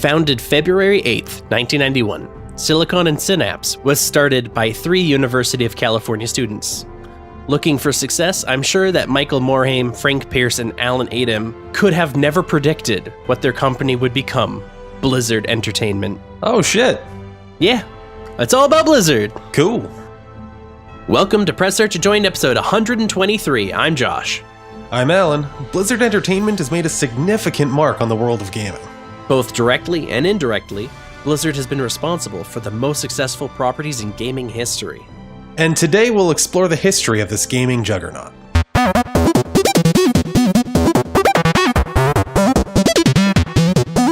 Founded February 8th, 1991, Silicon and Synapse was started by 3 University of California students. Looking for success, I'm sure that Michael Morhaime, Frank Pierce, and Alan Adam could have never predicted what their company would become, Blizzard Entertainment. Oh shit. Yeah, it's all about Blizzard. Cool. Welcome to Press Start to Join episode 123. I'm Josh. I'm Alan. Blizzard Entertainment has made a significant mark on the world of gaming. Both directly and indirectly, Blizzard has been responsible for the most successful properties in gaming history. And today we'll explore the history of this gaming juggernaut.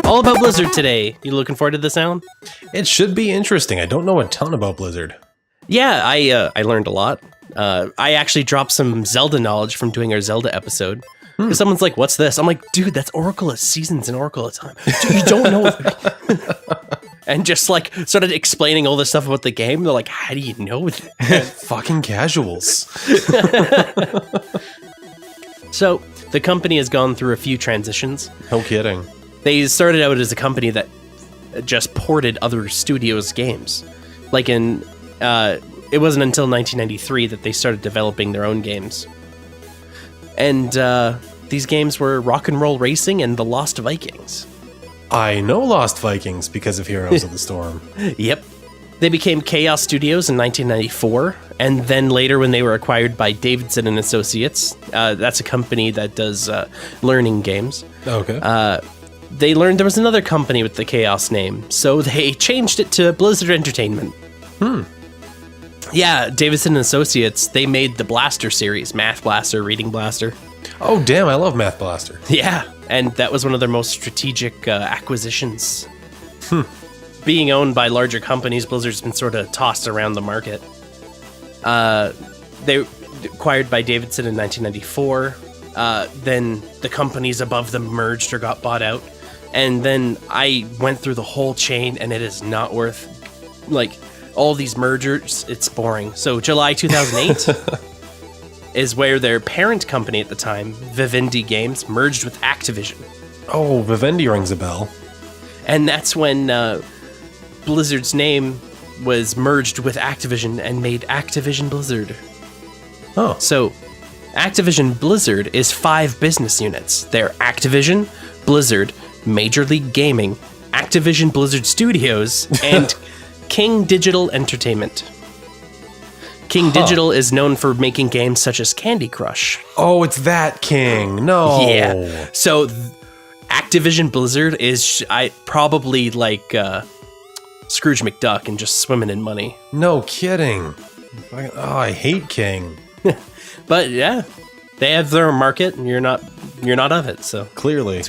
All about Blizzard today. You looking forward to this, Alan? It should be interesting. I don't know a ton about Blizzard. Yeah, I learned a lot. I actually dropped some Zelda knowledge from doing our Zelda episode. Because someone's like, what's this? I'm like, dude, that's Oracle of Seasons and Oracle of Time. Dude, you don't know. And just like started explaining all this stuff about the game. They're like, how do you know that? Fucking casuals. So the company has gone through a few transitions. No kidding. They started out as a company that just ported other studios' games. Like it wasn't until 1993 that they started developing their own games. And these games were Rock and Roll Racing and The Lost Vikings. I know Lost Vikings because of Heroes of the Storm. Yep. They became Chaos Studios in 1994, and then later when they were acquired by Davidson and Associates, that's a company that does learning games. Okay. They learned there was another company with the Chaos name, so they changed it to Blizzard Entertainment. Yeah, Davidson and Associates, they made the Blaster series, Math Blaster, Reading Blaster. Oh, damn, I love Math Blaster. Yeah, and that was one of their most strategic acquisitions. Being owned by larger companies, Blizzard's been sort of tossed around the market. They were acquired by Davidson in 1994. Then the companies above them merged or got bought out. And then I went through the whole chain, and it is not worth, all these mergers, it's boring. So July 2008 is where their parent company at the time, Vivendi Games, merged with Activision. Oh, Vivendi rings a bell. And that's when Blizzard's name was merged with Activision and made Activision Blizzard. Oh. So Activision Blizzard is 5 business units. They're Activision, Blizzard, Major League Gaming, Activision Blizzard Studios, and King Digital Entertainment. King Digital is known for making games such as Candy Crush. Oh, it's that King. No. Yeah. So Activision Blizzard is probably like Scrooge McDuck and just swimming in money. No kidding. Oh, I hate King. But yeah, they have their market, and you're not of it. So clearly.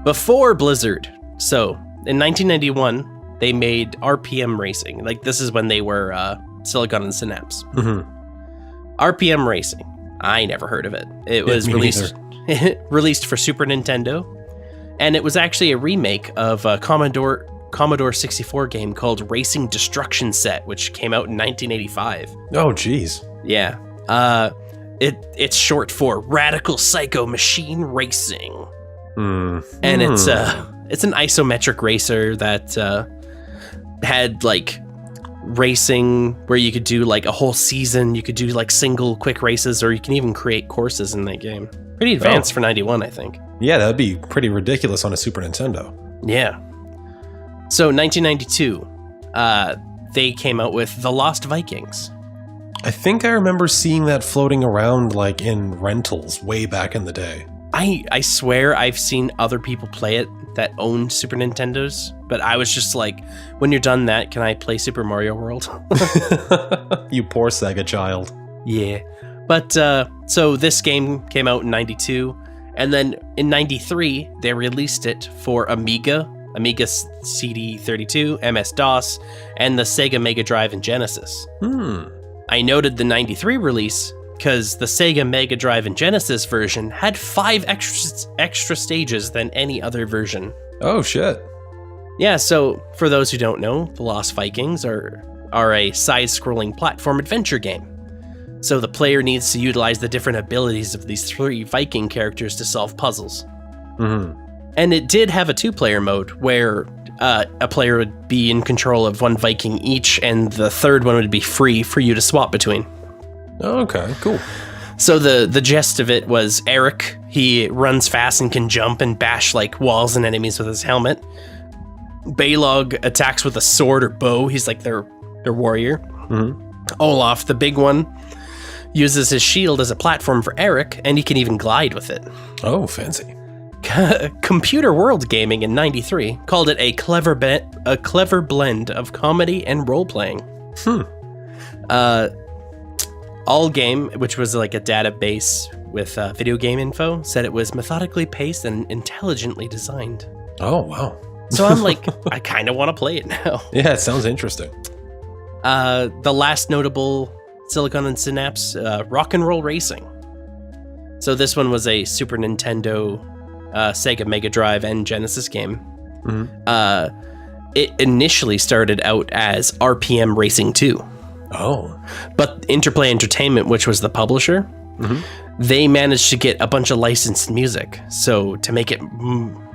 Before Blizzard, so in 1991, they made RPM Racing. This is when they were Silicon and Synapse. RPM Racing. I never heard of it. It was released for Super Nintendo, and it was actually a remake of a Commodore 64 game called Racing Destruction Set, which came out in 1985. Oh, geez. Yeah. It's short for Radical Psycho Machine Racing. And it's an isometric racer that had racing where you could do a whole season. You could do single quick races, or you can even create courses in that game. Pretty advanced for 91, I think. Yeah, that'd be pretty ridiculous on a Super Nintendo. Yeah. So 1992, they came out with The Lost Vikings. I think I remember seeing that floating around in rentals way back in the day. I swear I've seen other people play it that owned Super Nintendos, but I was just like, when you're done that, can I play Super Mario World? You poor Sega child. Yeah. But, so this game came out in 92, and then in 93, they released it for Amiga CD32, MS-DOS, and the Sega Mega Drive and Genesis. I noted the 93 release because the Sega Mega Drive and Genesis version had 5 extra stages than any other version. Oh, shit. Yeah, so for those who don't know, The Lost Vikings are a side-scrolling platform adventure game. So the player needs to utilize the different abilities of these 3 Viking characters to solve puzzles. And it did have a 2-player mode where a player would be in control of 1 Viking each, and the third one would be free for you to swap between. Okay, cool. So the gist of it was Eric, he runs fast and can jump and bash like walls and enemies with his helmet. Balog attacks with a sword or bow. He's like their warrior. Olaf, the big one, uses his shield as a platform for Eric, and he can even glide with it. Oh, fancy. Computer World Gaming in '93 called it a clever blend of comedy and role-playing. All Game, which was like a database with video game info, said it was methodically paced and intelligently designed. Oh, wow. So I'm like, I kind of want to play it now. Yeah, it sounds interesting. The last notable Silicon and Synapse, Rock and Roll Racing. So this one was a Super Nintendo, Sega Mega Drive, and Genesis game. It initially started out as RPM Racing 2. Oh. But Interplay Entertainment, which was the publisher, they managed to get a bunch of licensed music. So to make it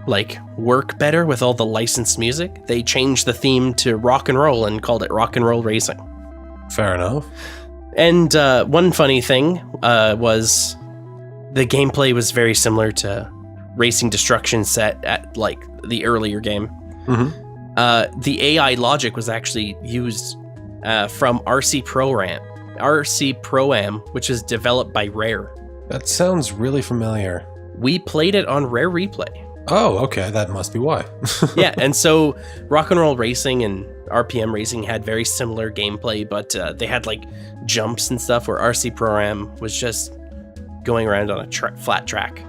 like work better with all the licensed music, they changed the theme to rock and roll and called it Rock and Roll Racing. Fair enough. And one funny thing was the gameplay was very similar to Racing Destruction set at like the earlier game. The AI logic was actually used from RC Pro-Am, which is developed by Rare. That sounds really familiar. We played it on Rare Replay. Oh, okay, that must be why. Yeah, and so Rock and Roll Racing and RPM Racing had very similar gameplay, but they had like jumps and stuff, where RC Pro-Am was just going around on a flat track.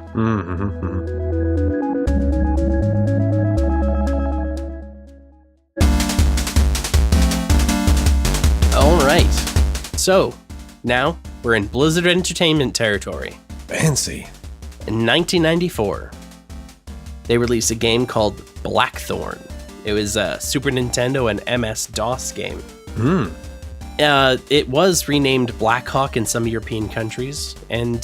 All right, so now we're in Blizzard Entertainment territory. Fancy. In 1994, they released a game called Blackthorn. It was a Super Nintendo and MS-DOS game. It was renamed Blackhawk in some European countries, and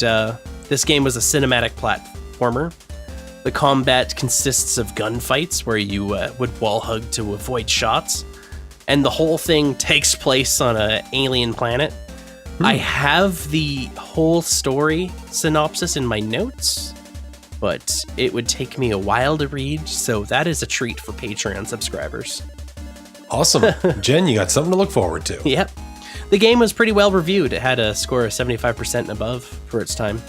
this game was a cinematic platformer. The combat consists of gunfights where you would wall hug to avoid shots, and the whole thing takes place on an alien planet. I have the whole story synopsis in my notes, but it would take me a while to read, so that is a treat for Patreon subscribers. Awesome. Jen, you got something to look forward to. Yep. The game was pretty well reviewed. It had a score of 75% and above for its time.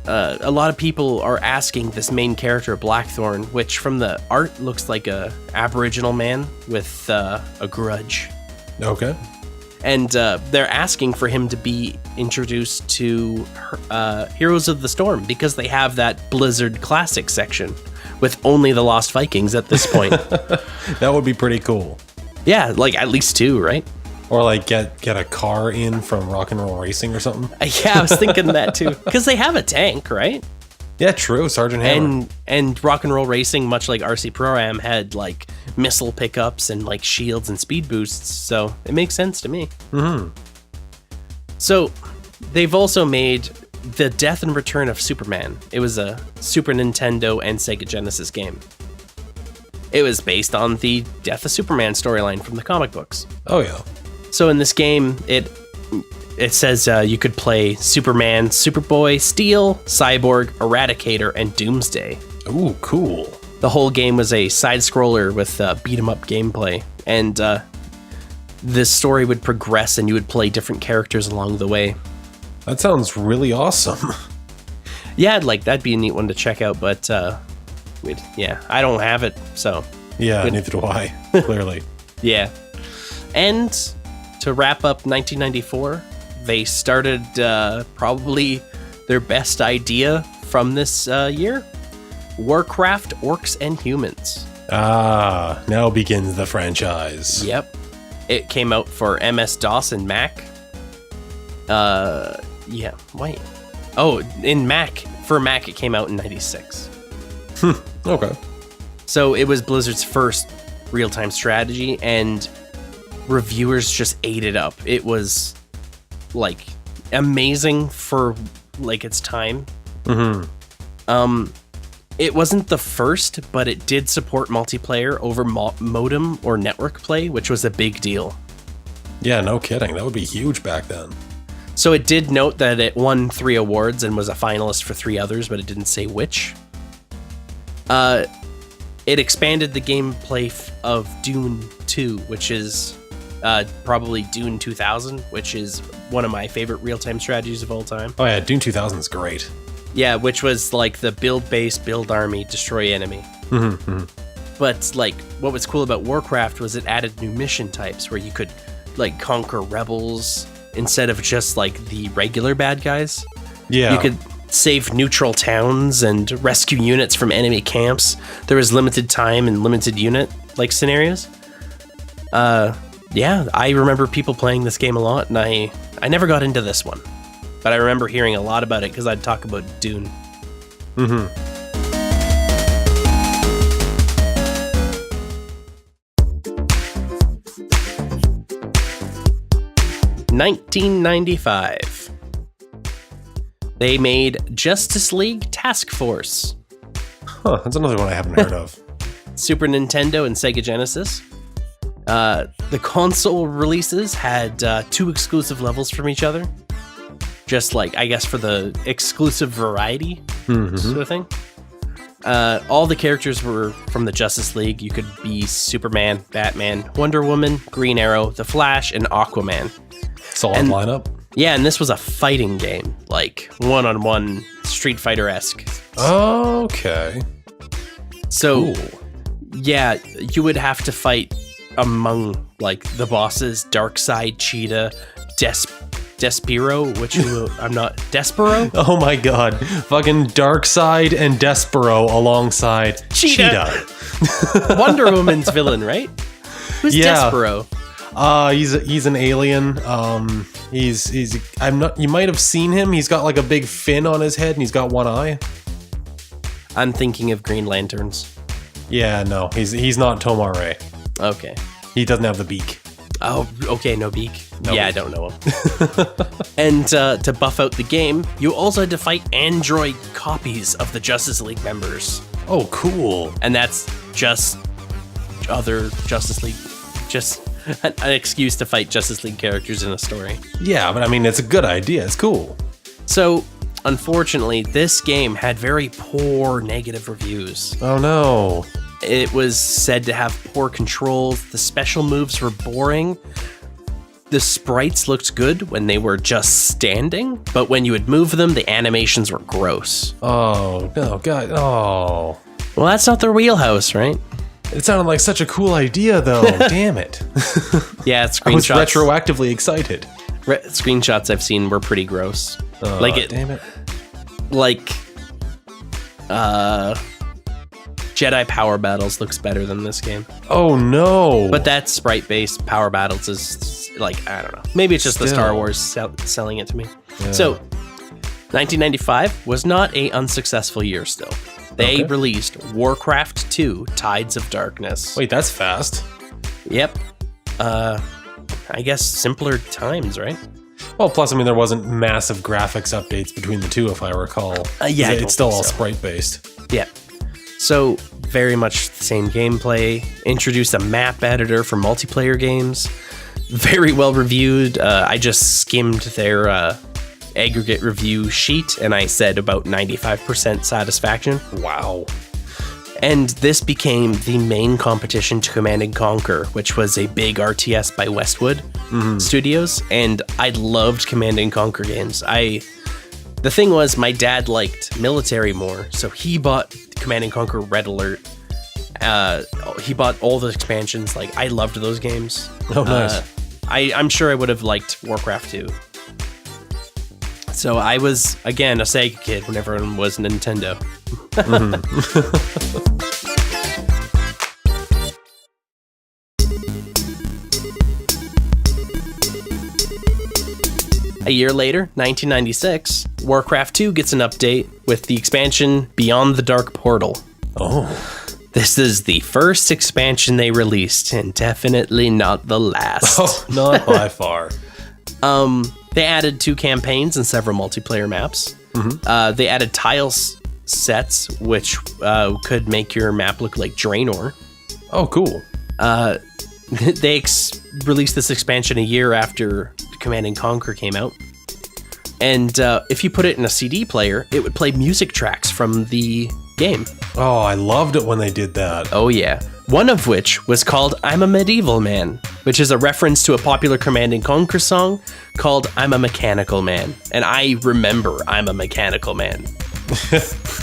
A lot of people are asking this main character, Blackthorn, which from the art looks like a Aboriginal man with a grudge. Okay. And they're asking for him to be introduced to Heroes of the Storm, because they have that Blizzard Classic section with only the Lost Vikings at this point. That would be pretty cool. Yeah, like at least 2, right? Or like get a car in from Rock and Roll Racing or something. Yeah, I was thinking that too. Because they have a tank, right? Yeah, true. Sergeant Hammer. And Rock and Roll Racing, much like RC Pro-Am, had like missile pickups and like shields and speed boosts. So it makes sense to me. So they've also made The Death and Return of Superman. It was a Super Nintendo and Sega Genesis game. It was based on the Death of Superman storyline from the comic books. Oh, yeah. So in this game, it says you could play Superman, Superboy, Steel, Cyborg, Eradicator, and Doomsday. Ooh, cool. The whole game was a side-scroller with beat-em-up gameplay, and this story would progress and you would play different characters along the way. That sounds really awesome. Yeah, like that'd be a neat one to check out, but yeah, I don't have it, so... Yeah, neither do I, clearly. Yeah. And to wrap up 1994, they started probably their best idea from this year. Warcraft Orcs and Humans. Ah, now begins the franchise. Yep. It came out for MS-DOS and Mac. Yeah, wait. Oh, in Mac. For Mac, it came out in 96. Okay. So it was Blizzard's first real-time strategy, and reviewers just ate it up. It was like amazing for like its time. It wasn't the first, but it did support multiplayer over modem or network play, which was a big deal. Yeah, no kidding. That would be huge back then. So it did note that it won 3 awards and was a finalist for 3 others, but it didn't say which. It expanded the gameplay of Dune 2, which is probably Dune 2000, which is one of my favorite real-time strategies of all time. Oh yeah, Dune 2000 is great. Yeah, which was like the build base, build army, destroy enemy. But like what was cool about Warcraft was it added new mission types where you could like conquer rebels instead of just like the regular bad guys. Yeah. You could save neutral towns and rescue units from enemy camps. There was limited time and limited unit like scenarios. Yeah, I remember people playing this game a lot, and I never got into this one. But I remember hearing a lot about it because I'd talk about Dune. 1995. They made Justice League Task Force. Huh, that's another one I haven't heard of. Super Nintendo and Sega Genesis. The console releases had 2 exclusive levels from each other. Just like, I guess, for the exclusive variety sort of thing. All the characters were from the Justice League. You could be Superman, Batman, Wonder Woman, Green Arrow, The Flash, and Aquaman. Solid lineup. Yeah, and this was a fighting game, like one-on-one Street Fighter-esque. Okay. So, cool. Yeah, you would have to fight among like the bosses: Darkseid, Cheetah, Despero, which I'm not. Despero? Oh my god. Fucking Darkseid and Despero alongside Cheetah. Wonder Woman's villain, right? Who's Despero? He's an alien. You might have seen him. He's got like a big fin on his head and he's got one eye. I'm thinking of Green Lanterns. Yeah, no. He's not Tomare. Okay. He doesn't have the beak. Oh, okay, no beak. No yeah, beak. I don't know him. And to buff out the game, you also had to fight android copies of the Justice League members. Oh, cool. And that's just other Justice League, just an excuse to fight Justice League characters in a story. Yeah, but I mean, it's a good idea. It's cool. So, unfortunately, this game had very poor negative reviews. Oh, no. It was said to have poor controls. The special moves were boring. The sprites looked good when they were just standing, but when you would move them, the animations were gross. Oh, no, God. Oh. Well, that's not their wheelhouse, right? It sounded like such a cool idea, though. Damn it. Yeah, I was screenshots. retroactively excited. Screenshots I've seen were pretty gross. Damn it. Like, Jedi Power Battles looks better than this game. Oh, no. But that sprite-based Power Battles is, like, I don't know. Maybe it's just the Star Wars selling it to me. Yeah. So, 1995 was not an unsuccessful year still. They released Warcraft 2, Tides of Darkness. Wait, that's fast. Yep. I guess simpler times, right? Well, plus, I mean, there wasn't massive graphics updates between the two, if I recall. Yeah, it's still all sprite-based. Yeah. So, very much the same gameplay. Introduced a map editor for multiplayer games. Very well reviewed. I just skimmed their aggregate review sheet, and I said about 95% satisfaction. Wow. And this became the main competition to Command & Conquer, which was a big RTS by Westwood Studios, and I loved Command & Conquer games. The thing was, my dad liked military more, so he bought Command & Conquer Red Alert. He bought all the expansions. Like, I loved those games. Oh, nice. I'm sure I would have liked Warcraft 2. So I was, again, a Sega kid when everyone was Nintendo. A year later, 1996, Warcraft 2 gets an update with the expansion Beyond the Dark Portal. Oh. This is the first expansion they released, and definitely not the last. Oh, not by far. They added 2 campaigns and several multiplayer maps. They added tiles sets, which could make your map look like Draenor. Oh, cool. They released this expansion a year after Command & Conquer came out. And if you put it in a CD player, it would play music tracks from the game. Oh, I loved it when they did that. Oh, yeah. One of which was called I'm a Medieval Man, which is a reference to a popular Command & Conquer song called I'm a Mechanical Man. And I remember I'm a Mechanical Man.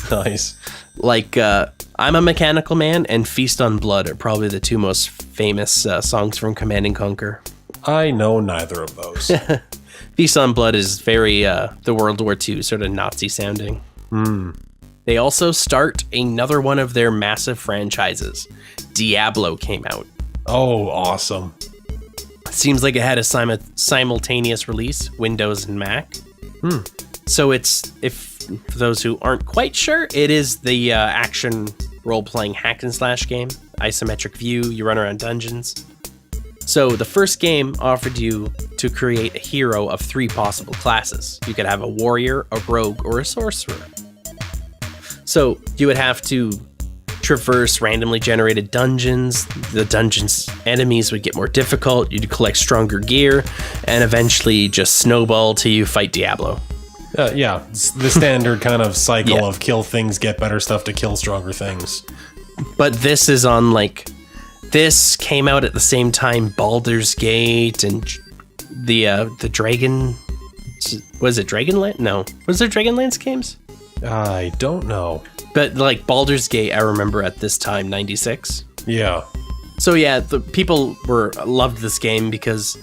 Nice. Like, I'm a Mechanical Man and Feast on Blood are probably the 2 most famous songs from Command & Conquer. I know neither of those. Feast on Blood is very the World War II sort of Nazi sounding. They also start another one of their massive franchises. Diablo came out. Oh, awesome. Seems like it had a simultaneous release, Windows and Mac. So it's, for those who aren't quite sure, it is the action role-playing hack and slash game. Isometric view, you run around dungeons. So the first game offered you to create a hero of 3 possible classes. You could have a warrior, a rogue, or a sorcerer. So you would have to traverse randomly generated dungeons. The dungeons' enemies would get more difficult. You'd collect stronger gear, and eventually just snowball till you fight Diablo. Yeah, it's the standard kind of cycle of kill things, get better stuff to kill stronger things. But this is on this came out at the same time Baldur's Gate and the Dragon. Was it Dragonland? No, was there Dragonlance games? I don't know. But like Baldur's Gate, I remember at this time, 96. Yeah. So yeah, the people loved this game because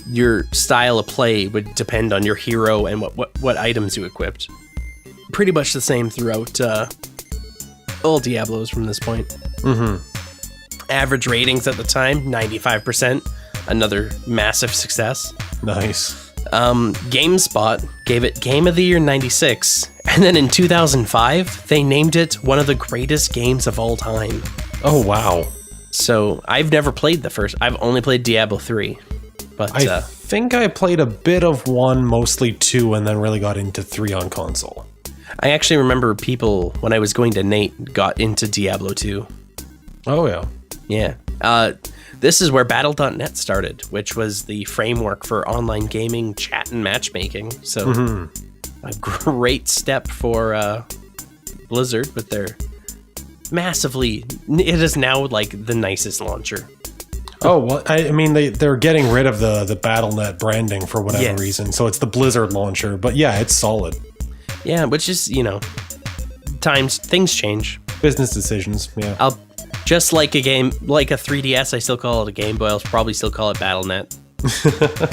your style of play would depend on your hero and what items you equipped. Pretty much the same throughout all Diablos from this point. Average ratings at the time, 95%. Another massive success. Nice. GameSpot gave it Game of the Year 96, and then in 2005, they named it one of the greatest games of all time. Oh, wow. So, I've never played the first. I've only played Diablo 3. But I think I played a bit of 1, mostly 2, and then really got into 3 on console. I actually remember people, when I was going to Nate, got into Diablo 2. Oh, yeah. Yeah. This is where Battle.net started, which was the framework for online gaming, chat, and matchmaking. So, a great step for Blizzard with their massively... It is now like the nicest launcher. Oh, well, I mean, they're getting rid of the Battle.net branding for whatever reason. So it's the Blizzard launcher. But yeah, it's solid. Yeah, which is, things change. Business decisions, yeah. Just like a game, like a 3DS, I still call it a Game Boy. I'll probably still call it Battle.net.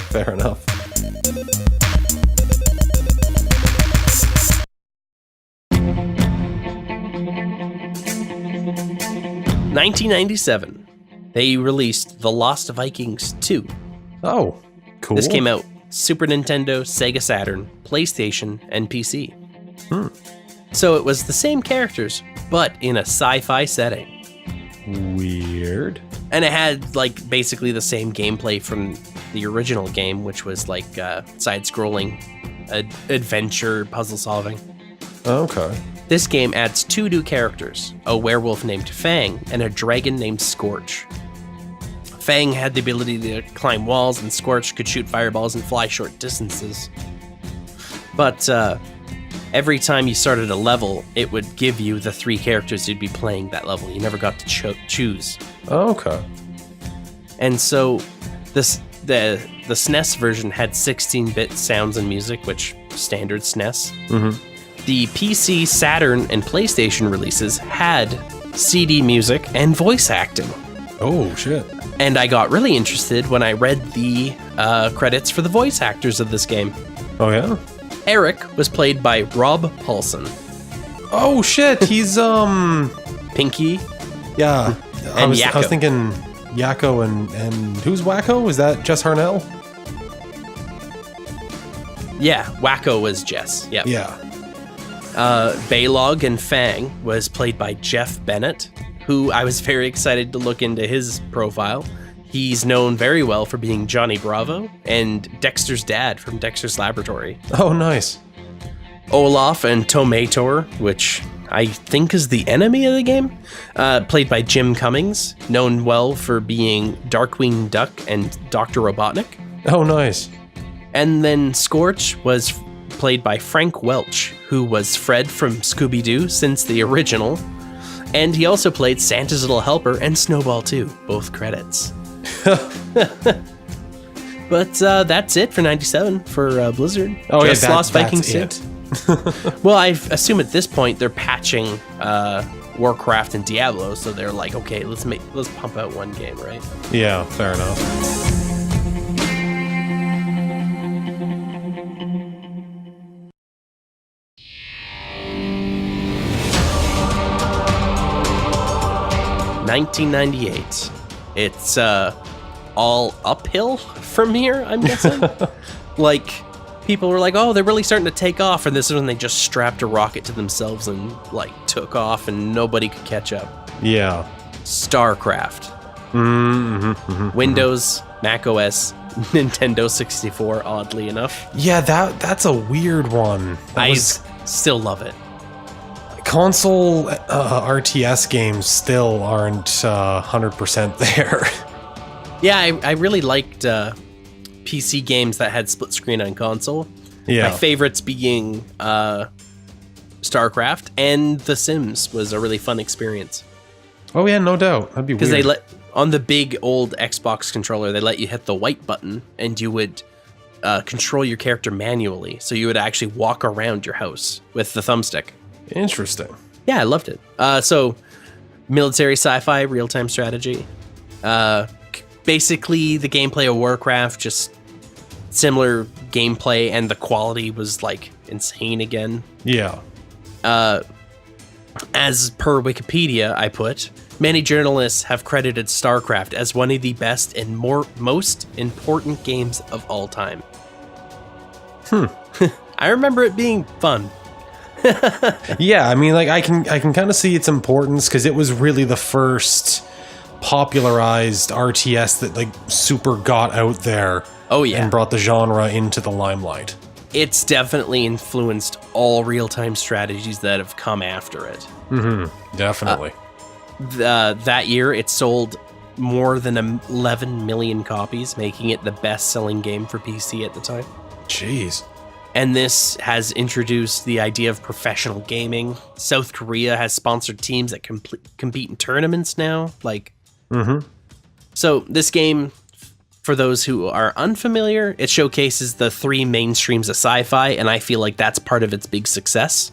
Fair enough. In 1997, they released The Lost Vikings 2. Oh, cool. This came out Super Nintendo, Sega Saturn, PlayStation, and PC. So it was the same characters, but in a sci-fi setting. Weird. And it had basically the same gameplay from the original game, which was side-scrolling adventure puzzle solving. Okay. This game adds 2 new characters, a werewolf named Fang and a dragon named Scorch. Fang had the ability to climb walls, and Scorch could shoot fireballs and fly short distances. But every time you started a level, it would give you the 3 characters you'd be playing that level. You never got to choose. Okay. And so the SNES version had 16-bit sounds and music, which standard SNES. The PC, Saturn, and PlayStation releases had CD music and voice acting. Oh, shit. And I got really interested when I read the credits for the voice actors of this game. Oh, yeah? Eric was played by Rob Paulson. Oh, shit. He's, Pinky. Yeah. I was Yakko. thinking Yakko and who's Wacko? Is that Jess Harnell? Yeah, Wacko was Jess. Yep. Yeah. Baylog and Fang was played by Jeff Bennett, who I was very excited to look into his profile. He's known very well for being Johnny Bravo and Dexter's dad from Dexter's Laboratory. Oh, nice. Olaf and Tomator, which I think is the enemy of the game, played by Jim Cummings, known well for being Darkwing Duck and Dr. Robotnik. Oh, nice. And then Scorch was played by Frank Welch, who was Fred from Scooby-Doo since the original. And he also played Santa's Little Helper and Snowball 2, both credits. But that's it for 97 for Blizzard. Oh, Just yeah, Lost Vikings that's 2. Well, I assume at this point they're patching Warcraft and Diablo, so they're like, okay, let's pump out one game, right? Yeah, fair enough. $1998. It's all uphill from here, I'm guessing. Like, people were like, oh, they're really starting to take off, and this is when they just strapped a rocket to themselves and, like, took off, and nobody could catch up. Yeah. StarCraft. Windows, Mac OS, Nintendo 64, oddly enough. Yeah, that's a weird one. I still love it. Console RTS games still aren't 100% there. Yeah, I really liked PC games that had split screen on console. Yeah. My favorites being StarCraft and The Sims was a really fun experience. Oh yeah, no doubt. That'd be weird. Because on the big old Xbox controller, they let you hit the white button and you would control your character manually. So you would actually walk around your house with the thumbstick. Interesting. Yeah, I loved it. So military sci-fi, real-time strategy. Basically the gameplay of Warcraft, just similar gameplay, and the quality was like insane again. Yeah. As per Wikipedia, I put, many journalists have credited StarCraft as one of the best and most important games of all time. I remember it being fun. Yeah, I mean, like I can kind of see its importance because it was really the first popularized RTS that like super got out there. Oh yeah, and brought the genre into the limelight. It's definitely influenced all real-time strategies that have come after it. Definitely. That year, it sold more than 11 million copies, making it the best-selling game for PC at the time. Jeez. And this has introduced the idea of professional gaming. South Korea has sponsored teams that compete in tournaments now. So this game, for those who are unfamiliar, it showcases the three main streams of sci-fi, and I feel like that's part of its big success.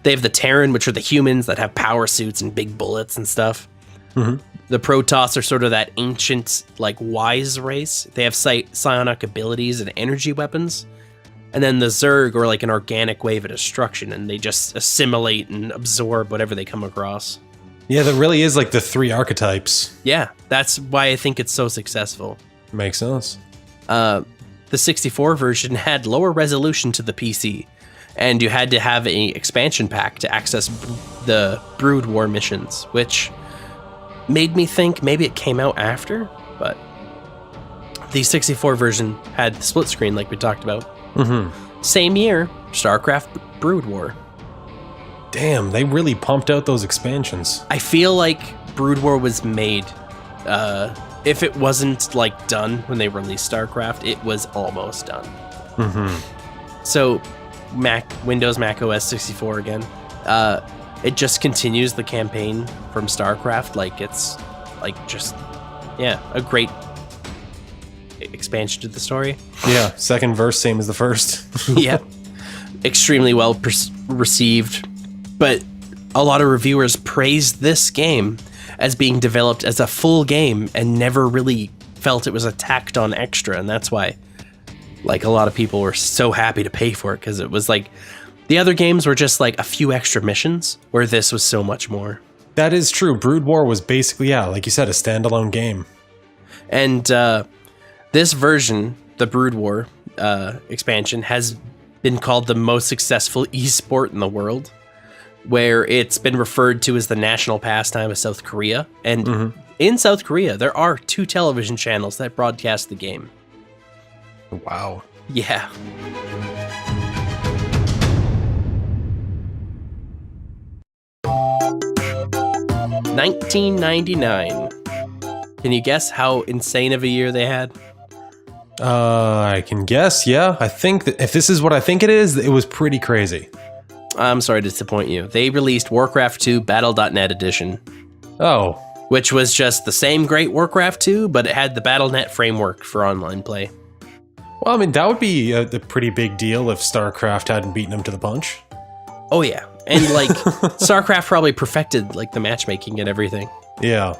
They have the Terran, which are the humans that have power suits and big bullets and stuff. The Protoss are sort of that ancient, like, wise race. They have psionic abilities and energy weapons. And then the Zerg are like an organic wave of destruction, and they just assimilate and absorb whatever they come across. Yeah, that really is like the three archetypes. Yeah, that's why I think it's so successful. Makes sense. The 64 version had lower resolution to the PC, and you had to have an expansion pack to access the Brood War missions, which made me think maybe it came out after, but the 64 version had split screen like we talked about. Same year, StarCraft Brood War. Damn, they really pumped out those expansions. I feel like Brood War was made, if it wasn't like done when they released StarCraft, it was almost done. So Windows, Mac OS 64 again. It just continues the campaign from StarCraft. Like it's like just, yeah, a great expansion to the story. Yeah, second verse, same as the first. Yeah, extremely well received. But a lot of reviewers praised this game as being developed as a full game and never really felt it was a tacked on extra. And that's why, like, a lot of people were so happy to pay for it, because it was like the other games were just like a few extra missions, where this was so much more. That is true. Brood War was basically, yeah, like you said, a standalone game. And this version, the Brood War expansion, has been called the most successful esport in the world. where it's been referred to as the national pastime of South Korea. And in South Korea, there are 2 television channels that broadcast the game. Wow. Yeah. $1999. Can you guess how insane of a year they had? I can guess, yeah. I think that if this is what I think it is, it was pretty crazy. I'm sorry to disappoint you. They released Warcraft 2 Battle.net Edition. Oh. Which was just the same great Warcraft 2, but it had the Battle.net framework for online play. Well, I mean, that would be a pretty big deal if StarCraft hadn't beaten him to the punch. Oh, yeah. And, like, StarCraft probably perfected, like, the matchmaking and everything. Yeah.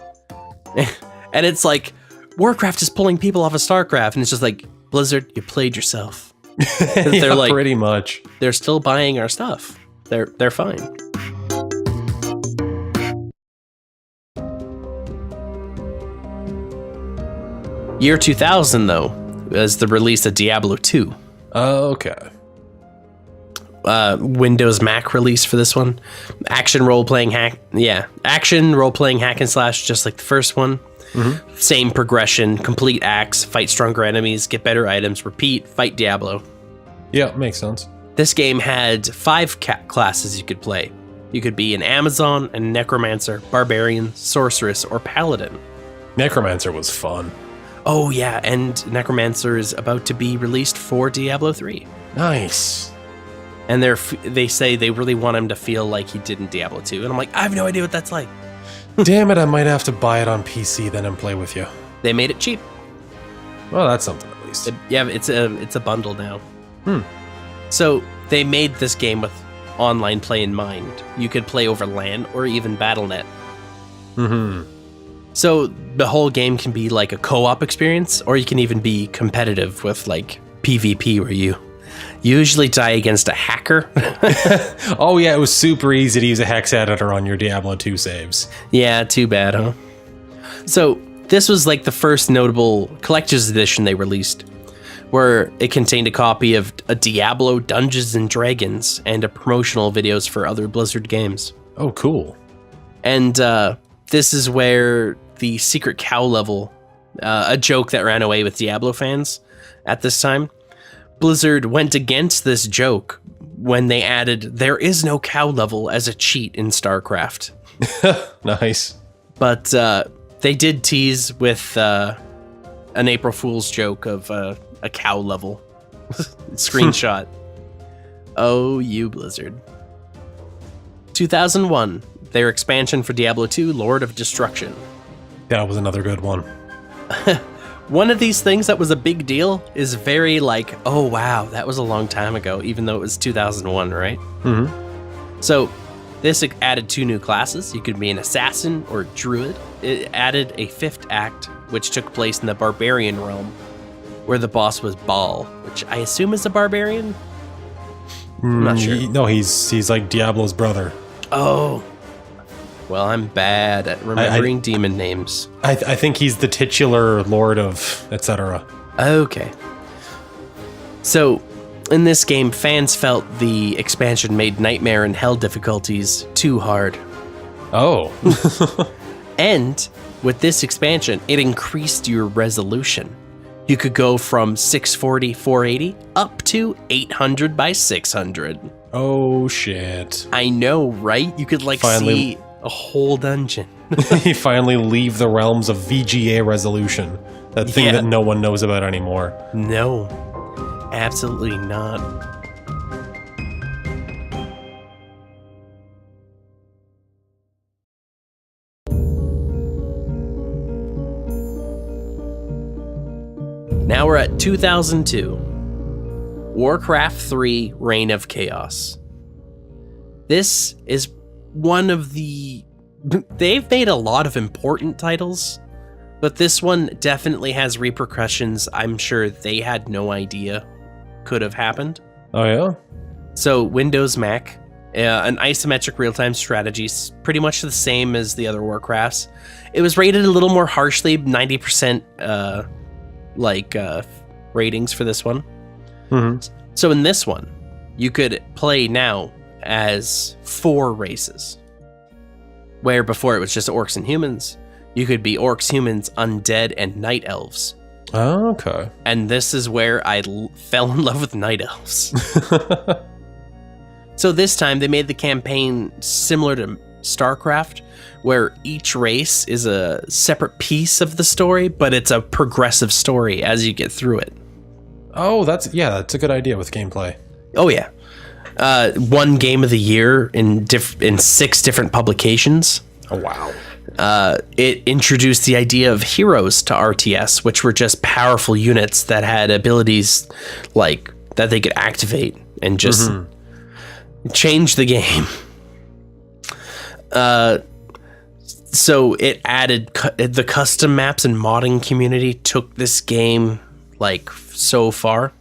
And it's like, Warcraft is pulling people off of StarCraft, and it's just like, Blizzard, you played yourself. Yeah, they're like, pretty much. They're still buying our stuff. They're fine. Year 2000, though, was the release of Diablo 2. Okay. Windows Mac release for this one. Action role-playing hack and slash, just like the first one. Same progression, complete acts, fight stronger enemies, get better items, repeat, fight Diablo. Yeah, makes sense. This game had 5 classes you could play. You could be an Amazon, a Necromancer, Barbarian, Sorceress, or Paladin. Necromancer was fun. Oh yeah, and Necromancer is about to be released for Diablo 3. Nice. And they say they really want him to feel like he did in Diablo 2. And I'm like, I have no idea what that's like. Damn it, I might have to buy it on PC then and play with you. They made it cheap. Well, that's something at least. It's a bundle now. So they made this game with online play in mind. You could play over LAN or even Battle.net. So the whole game can be like a co-op experience, or you can even be competitive with like PvP, where you usually die against a hacker. Oh yeah, it was super easy to use a hex editor on your Diablo 2 saves. Yeah, too bad, huh? So this was like the first notable collector's edition they released, where it contained a copy of a Diablo Dungeons and Dragons and a promotional videos for other Blizzard games. Oh, cool. And this is where the secret cow level, a joke that ran away with Diablo fans at this time, Blizzard went against this joke when they added there is no cow level as a cheat in StarCraft. Nice. But they did tease with an April Fool's joke of a cow level screenshot. Oh, you Blizzard. 2001, their expansion for Diablo 2, Lord of Destruction. That was another good one. One of these things that was a big deal is very like, oh wow, that was a long time ago, even though it was 2001, right? So this added 2 new classes. You could be an assassin or druid. It added a 5th act, which took place in the barbarian realm, where the boss was Baal, which I assume is a barbarian? I'm not sure. No, he's like Diablo's brother. Oh. Well, I'm bad at remembering demon names. I think he's the titular lord of etc. Okay. So, in this game, fans felt the expansion made Nightmare and Hell difficulties too hard. Oh. And with this expansion, it increased your resolution. You could go from 640, 480 up to 800 by 600. Oh, shit. I know, right? You could see a whole dungeon. You finally leave the realms of VGA resolution. That thing that no one knows about anymore. No, absolutely not. Now we're at 2002. Warcraft 3 Reign of Chaos. This is one of the... They've made a lot of important titles, but this one definitely has repercussions I'm sure they had no idea could have happened. Oh, yeah? So, Windows Mac, an isometric real-time strategy, pretty much the same as the other Warcrafts. It was rated a little more harshly, 90% ratings for this one. So in this one, you could play now as 4 races. Where before it was just orcs and humans, you could be orcs, humans, undead, and night elves. Oh, okay. And this is where I fell in love with night elves. So this time they made the campaign similar to StarCraft, where each race is a separate piece of the story, but it's a progressive story as you get through it. Oh, that's a good idea with gameplay. Oh yeah. One game of the year in 6 different publications. Oh wow. It introduced the idea of heroes to RTS, which were just powerful units that had abilities like that they could activate and just change the game. So it added the custom maps, and modding community took this game like so far.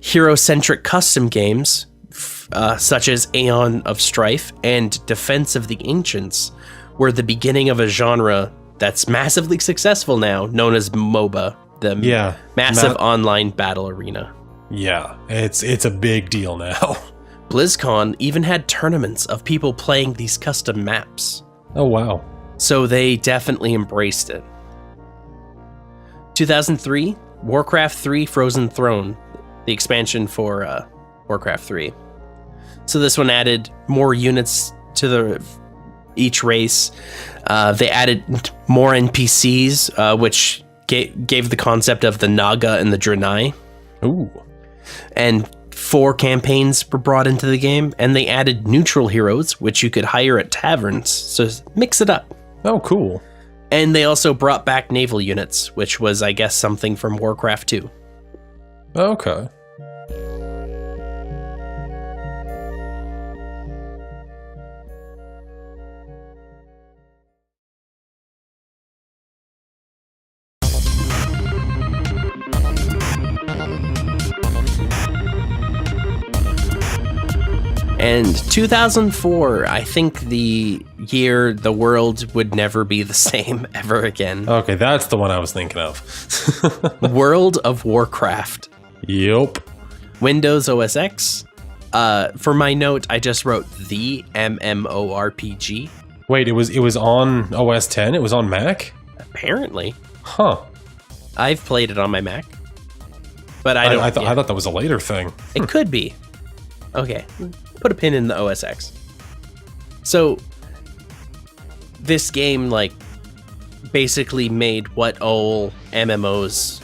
Hero-centric custom games such as Aeon of Strife and Defense of the Ancients were the beginning of a genre that's massively successful now, known as MOBA, the massive online battle arena. Yeah, it's a big deal now. BlizzCon even had tournaments of people playing these custom maps. Oh wow. So they definitely embraced it. 2003, Warcraft 3 Frozen Throne, the expansion for Warcraft 3. So this one added more units to each race. They added more NPCs, which gave the concept of the Naga and the Draenei. Ooh. And 4 campaigns were brought into the game, and they added neutral heroes, which you could hire at taverns. So mix it up. Oh, cool. And they also brought back naval units, which was, I guess, something from Warcraft 2. Okay. And 2004, I think the year the world would never be the same ever again. Okay, that's the one I was thinking of. World of Warcraft. Yup. Windows OS X. For my note, I just wrote the MMORPG. Wait, it was on OS 10? It was on Mac? Apparently. Huh. I've played it on my Mac. But I thought that was a later thing. It could be. Okay. Put a pin in the OS X. So this game like basically made what all MMOs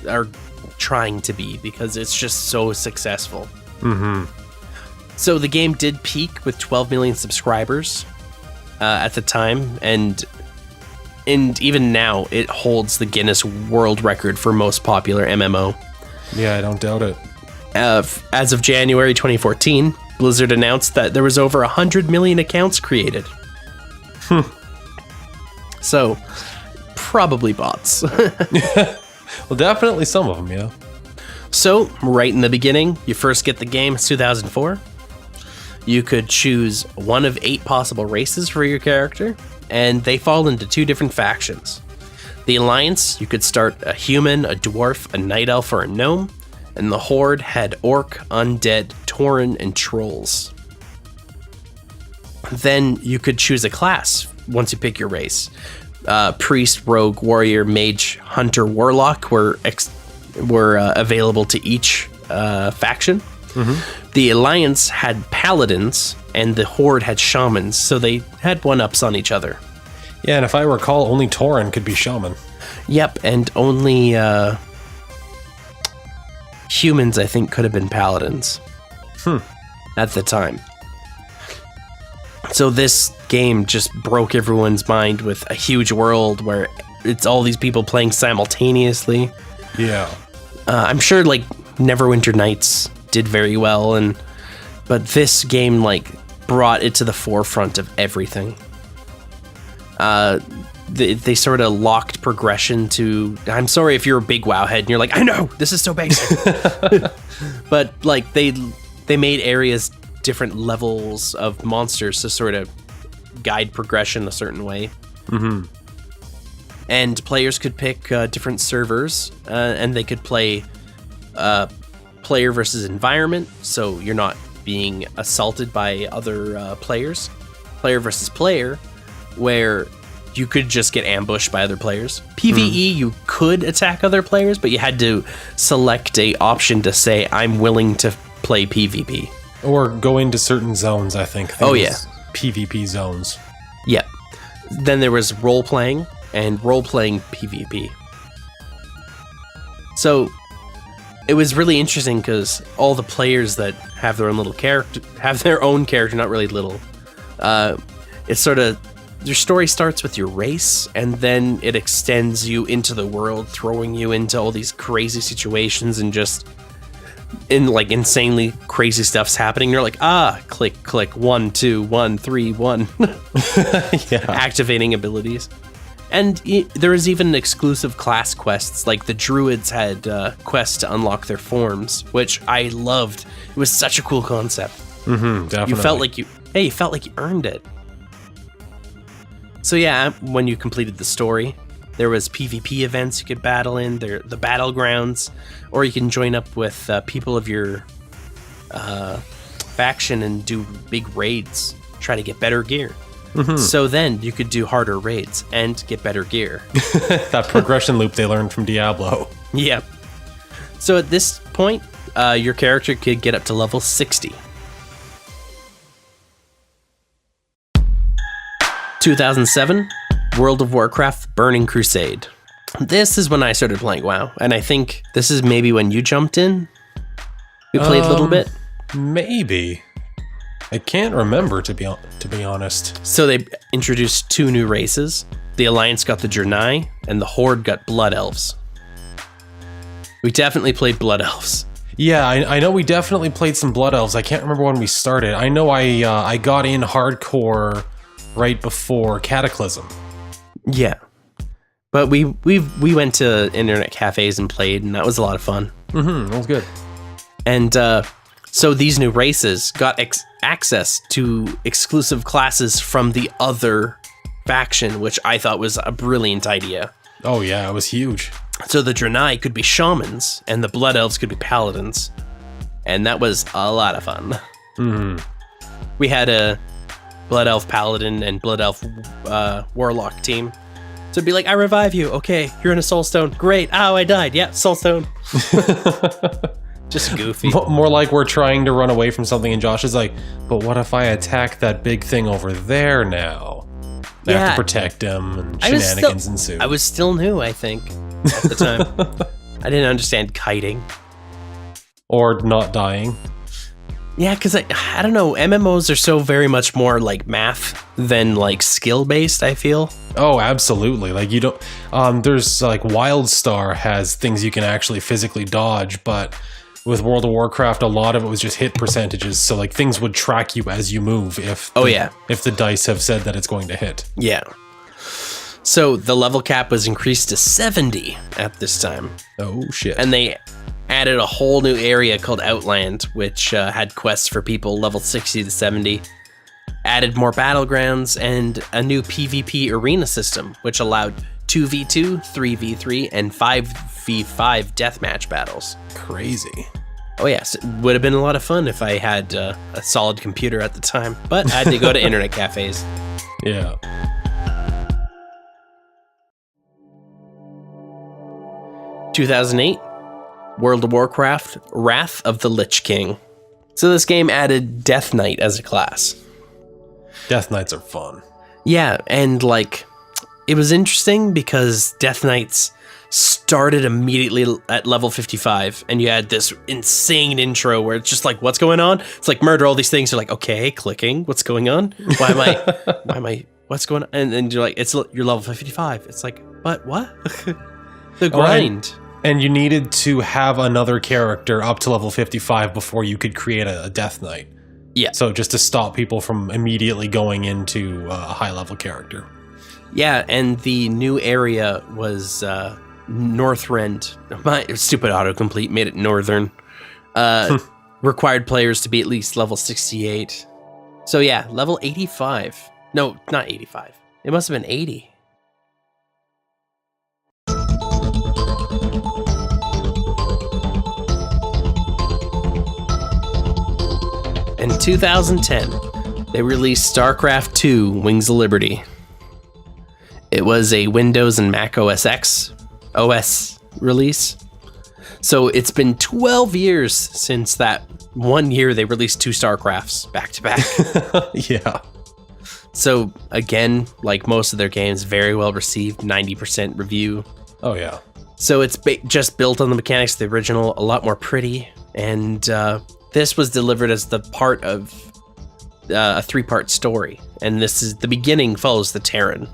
are trying to be, because it's just so successful. So the game did peak with 12 million subscribers at the time, and even now it holds the Guinness World Record for most popular MMO. Yeah, I don't doubt it. As of January 2014, Blizzard announced that there was over 100 million accounts created. So, probably bots. Well, definitely some of them, yeah. So, right in the beginning, you first get the game, 2004. You could choose one of 8 possible races for your character, and they fall into 2 different factions. The Alliance, you could start a human, a dwarf, a night elf, or a gnome. And the Horde had orc, undead, tauren, and trolls. Then you could choose a class once you pick your race. Priest, rogue, warrior, mage, hunter, warlock were available to each faction. The Alliance had paladins, and the Horde had shamans, so they had one-ups on each other. Yeah, and if I recall, only tauren could be shaman. Yep, and only humans, I think, could have been paladins at the time. So this game just broke everyone's mind with a huge world where it's all these people playing simultaneously. Yeah. I'm sure like Neverwinter Nights did very well, but this game like brought it to the forefront of everything. They sort of locked progression to, I'm sorry if you're a big WoW head and you're like, I know, this is so basic. But like they made areas different levels of monsters to sort of guide progression a certain way. And players could pick different servers, and they could play player versus environment, so you're not being assaulted by other players, player versus player, where you could just get ambushed by other players. PvE, you could attack other players, but you had to select a option to say, I'm willing to play PvP. Or go into certain zones, I think. Yeah. PvP zones. Yep. Then there was role-playing and role-playing PvP. So it was really interesting because all the players that have their own little character, have their own character, not really little. It's sort of, your story starts with your race, and then it extends you into the world, throwing you into all these crazy situations and just like insanely crazy stuff's happening. You're like, click, click, 1, 2, 1, 3, 1. Yeah. Activating abilities. And there was even exclusive class quests, like the druids had quests to unlock their forms, which I loved. It was such a cool concept. Definitely. You felt like you earned it. So yeah, when you completed the story, there was PvP events you could battle in, the battlegrounds, or you can join up with people of your faction and do big raids, try to get better gear. So then you could do harder raids and get better gear. That progression loop they learned from Diablo. Yep. So at this point, your character could get up to level 60. 2007, World of Warcraft Burning Crusade. This is when I started playing WoW, and I think this is maybe when you jumped in. We played a little bit. Maybe. I can't remember, to be honest. So they introduced 2 new races. The Alliance got the Draenei, and the Horde got Blood Elves. We definitely played Blood Elves. Yeah, I know we definitely played some Blood Elves. I can't remember when we started. I know I got in hardcore right before Cataclysm. Yeah. But we went to internet cafes and played, and that was a lot of fun. That was good. And so these new races got access to exclusive classes from the other faction, which I thought was a brilliant idea. Oh yeah, it was huge. So the Draenei could be shamans, and the Blood Elves could be paladins. And that was a lot of fun. We had a Blood Elf Paladin and Blood Elf Warlock team. So it'd be like, I revive you. Okay, you're in a Soul Stone. Great. Oh, I died. Yeah, Soul Stone. Just goofy. More like we're trying to run away from something, and Josh is like, but what if I attack that big thing over there now? I have to protect him, and shenanigans ensue. I was still new, I think, at the time. I didn't understand kiting. Or not dying. Yeah, because I don't know, MMOs are so very much more like math than like skill based, I feel. Oh, absolutely. Like you don't, there's like WildStar has things you can actually physically dodge, but with World of Warcraft, a lot of it was just hit percentages. So like things would track you as you move if the dice have said that it's going to hit. Yeah. So the level cap was increased to 70 at this time. Oh shit. And they added a whole new area called Outland, which had quests for people level 60 to 70. Added more battlegrounds and a new PvP arena system, which allowed 2v2, 3v3, and 5v5 deathmatch battles. Crazy. Oh yes, it would have been a lot of fun if I had a solid computer at the time, but I had to go to internet cafes. Yeah. In 2008, World of Warcraft Wrath of the Lich King. So this game added Death Knight as a class. Death Knights are fun. Yeah, and like, it was interesting because Death Knights started immediately at level 55, and you had this insane intro where it's just like, what's going on? It's like murder all these things. You're like, okay, clicking, what's going on? Why am I, what's going on? And then you're like, you're level 55. It's like, but what? The grind. And you needed to have another character up to level 55 before you could create a Death Knight. Yeah. So just to stop people from immediately going into a high-level character. Yeah, and the new area was Northrend. My stupid autocomplete made it Northern. Required players to be at least level 68. So yeah, level 85. No, not 85. It must have been 80. And 2010, they released StarCraft II: Wings of Liberty. It was a Windows and Mac OS X OS release. So it's been 12 years since that 1 year they released 2 StarCrafts back to back. Yeah. So again, like most of their games, very well received, 90% review. Oh, yeah. So it's just built on the mechanics of the original, a lot more pretty. And this was delivered as the part of a 3-part story. And this is the beginning follows the Terran.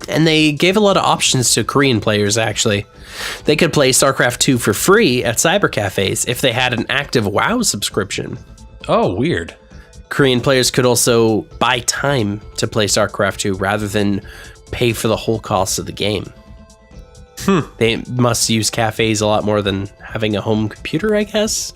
And they gave a lot of options to Korean players, actually. They could play StarCraft 2 for free at cyber cafes if they had an active WoW subscription. Oh, weird. Korean players could also buy time to play StarCraft 2 rather than pay for the whole cost of the game. They must use cafes a lot more than having a home computer, I guess.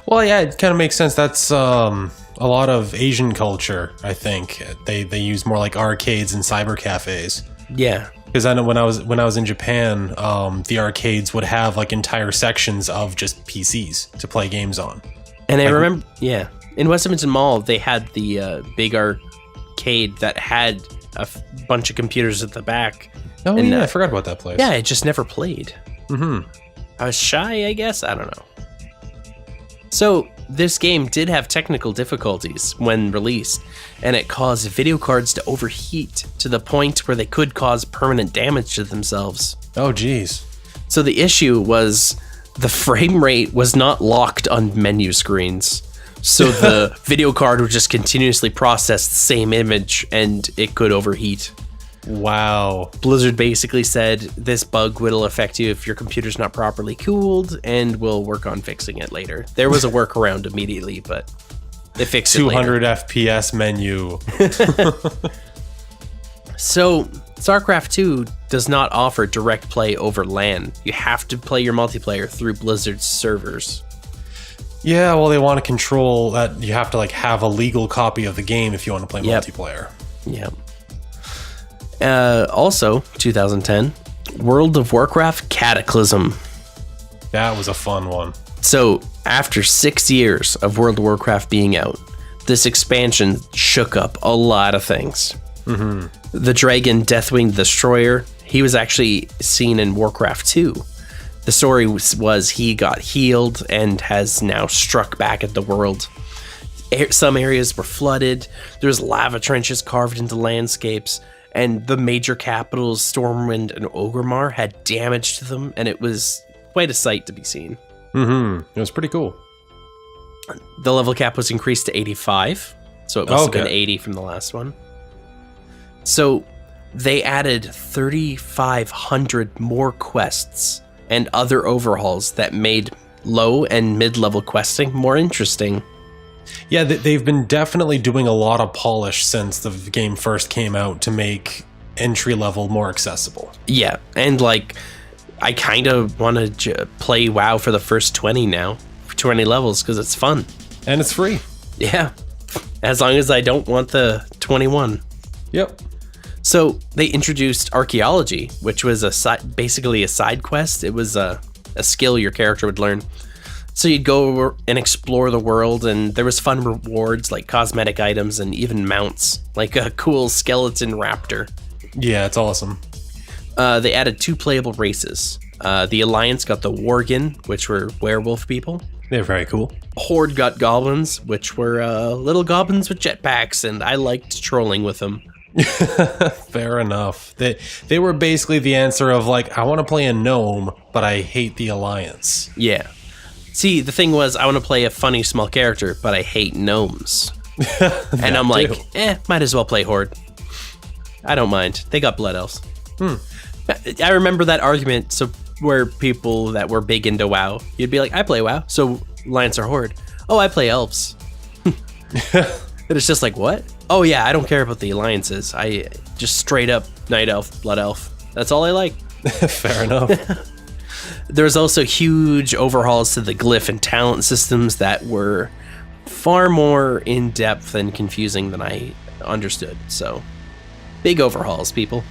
Well, yeah, it kind of makes sense. That's a lot of Asian culture, I think. They use more like arcades and cyber cafes. Yeah. Because I know when I was in Japan, the arcades would have like entire sections of just PCs to play games on. And I remember, yeah, in West Edmonton Mall, they had the big arcade that had a bunch of computers at the back. Oh, and, yeah, I forgot about that place. Yeah, it just never played. Mm-hmm. I was shy, I guess. I don't know. So this game did have technical difficulties when released, and it caused video cards to overheat to the point where they could cause permanent damage to themselves. Oh, geez. So the issue was the frame rate was not locked on menu screens. So the video card would just continuously process the same image, and it could overheat. Wow. Blizzard basically said this bug will affect you if your computer's not properly cooled, and we'll work on fixing it later. There was a workaround immediately, but they fixed it 200 later. FPS menu. So StarCraft 2 does not offer direct play over LAN. You have to play your multiplayer through Blizzard's servers. Yeah, well, they want to control that. You have to like have a legal copy of the game if you want to play multiplayer. Yep. Also, 2010, World of Warcraft Cataclysm. That was a fun one. So, after 6 years of World of Warcraft being out, this expansion shook up a lot of things. Mm-hmm. The dragon Deathwing Destroyer, he was actually seen in Warcraft 2. The story was he got healed and has now struck back at the world. Some areas were flooded. There's lava trenches carved into landscapes. And the major capitals, Stormwind and Orgrimmar, had damage to them, and it was quite a sight to be seen. Mm-hmm. It was pretty cool. The level cap was increased to 85, so it must have been 80 from the last one. So they added 3,500 more quests and other overhauls that made low and mid-level questing more interesting. Yeah, they've been definitely doing a lot of polish since the game first came out to make entry level more accessible. Yeah, and like, I kind of want to play WoW for the first 20 now, 20 levels, because it's fun. And it's free. Yeah, as long as I don't want the 21. Yep. So they introduced archaeology, which was basically a side quest. It was a skill your character would learn. So you'd go and explore the world, and there was fun rewards like cosmetic items and even mounts, like a cool skeleton raptor. Yeah, it's awesome. They added 2 playable races. The Alliance got the Worgen, which were werewolf people. They're very cool. Horde got goblins, which were little goblins with jetpacks, and I liked trolling with them. Fair enough. They were basically the answer of like, I want to play a gnome, but I hate the Alliance. Yeah. See, the thing was, I want to play a funny small character, but I hate gnomes. And I'm like, might as well play Horde. I don't mind. They got blood elves. I remember that argument. So where people that were big into WoW, you'd be like, I play WoW, so Alliance or Horde. Oh, I play elves. And it's just like, what? Oh yeah, I don't care about the alliances. I just straight up night elf, blood elf. That's all I like. Fair enough. There's also huge overhauls to the glyph and talent systems that were far more in-depth and confusing than I understood. So, big overhauls, people.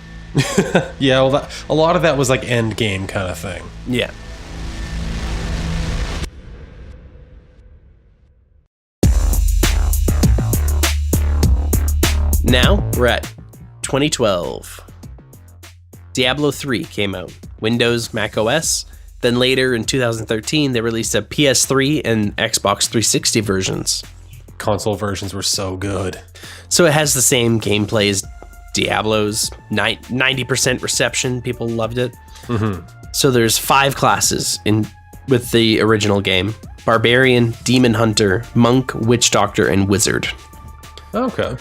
Yeah, well, a lot of that was like end game kind of thing. Yeah. now we're at 2012. Diablo 3 came out. Windows, Mac OS. Then later in 2013, they released a PS3 and Xbox 360 versions. Console versions were so good. So it has the same gameplay as Diablo's, 90% reception. People loved it. Mm-hmm. So there's 5 classes with the original game: Barbarian, Demon Hunter, Monk, Witch Doctor, and Wizard. Okay.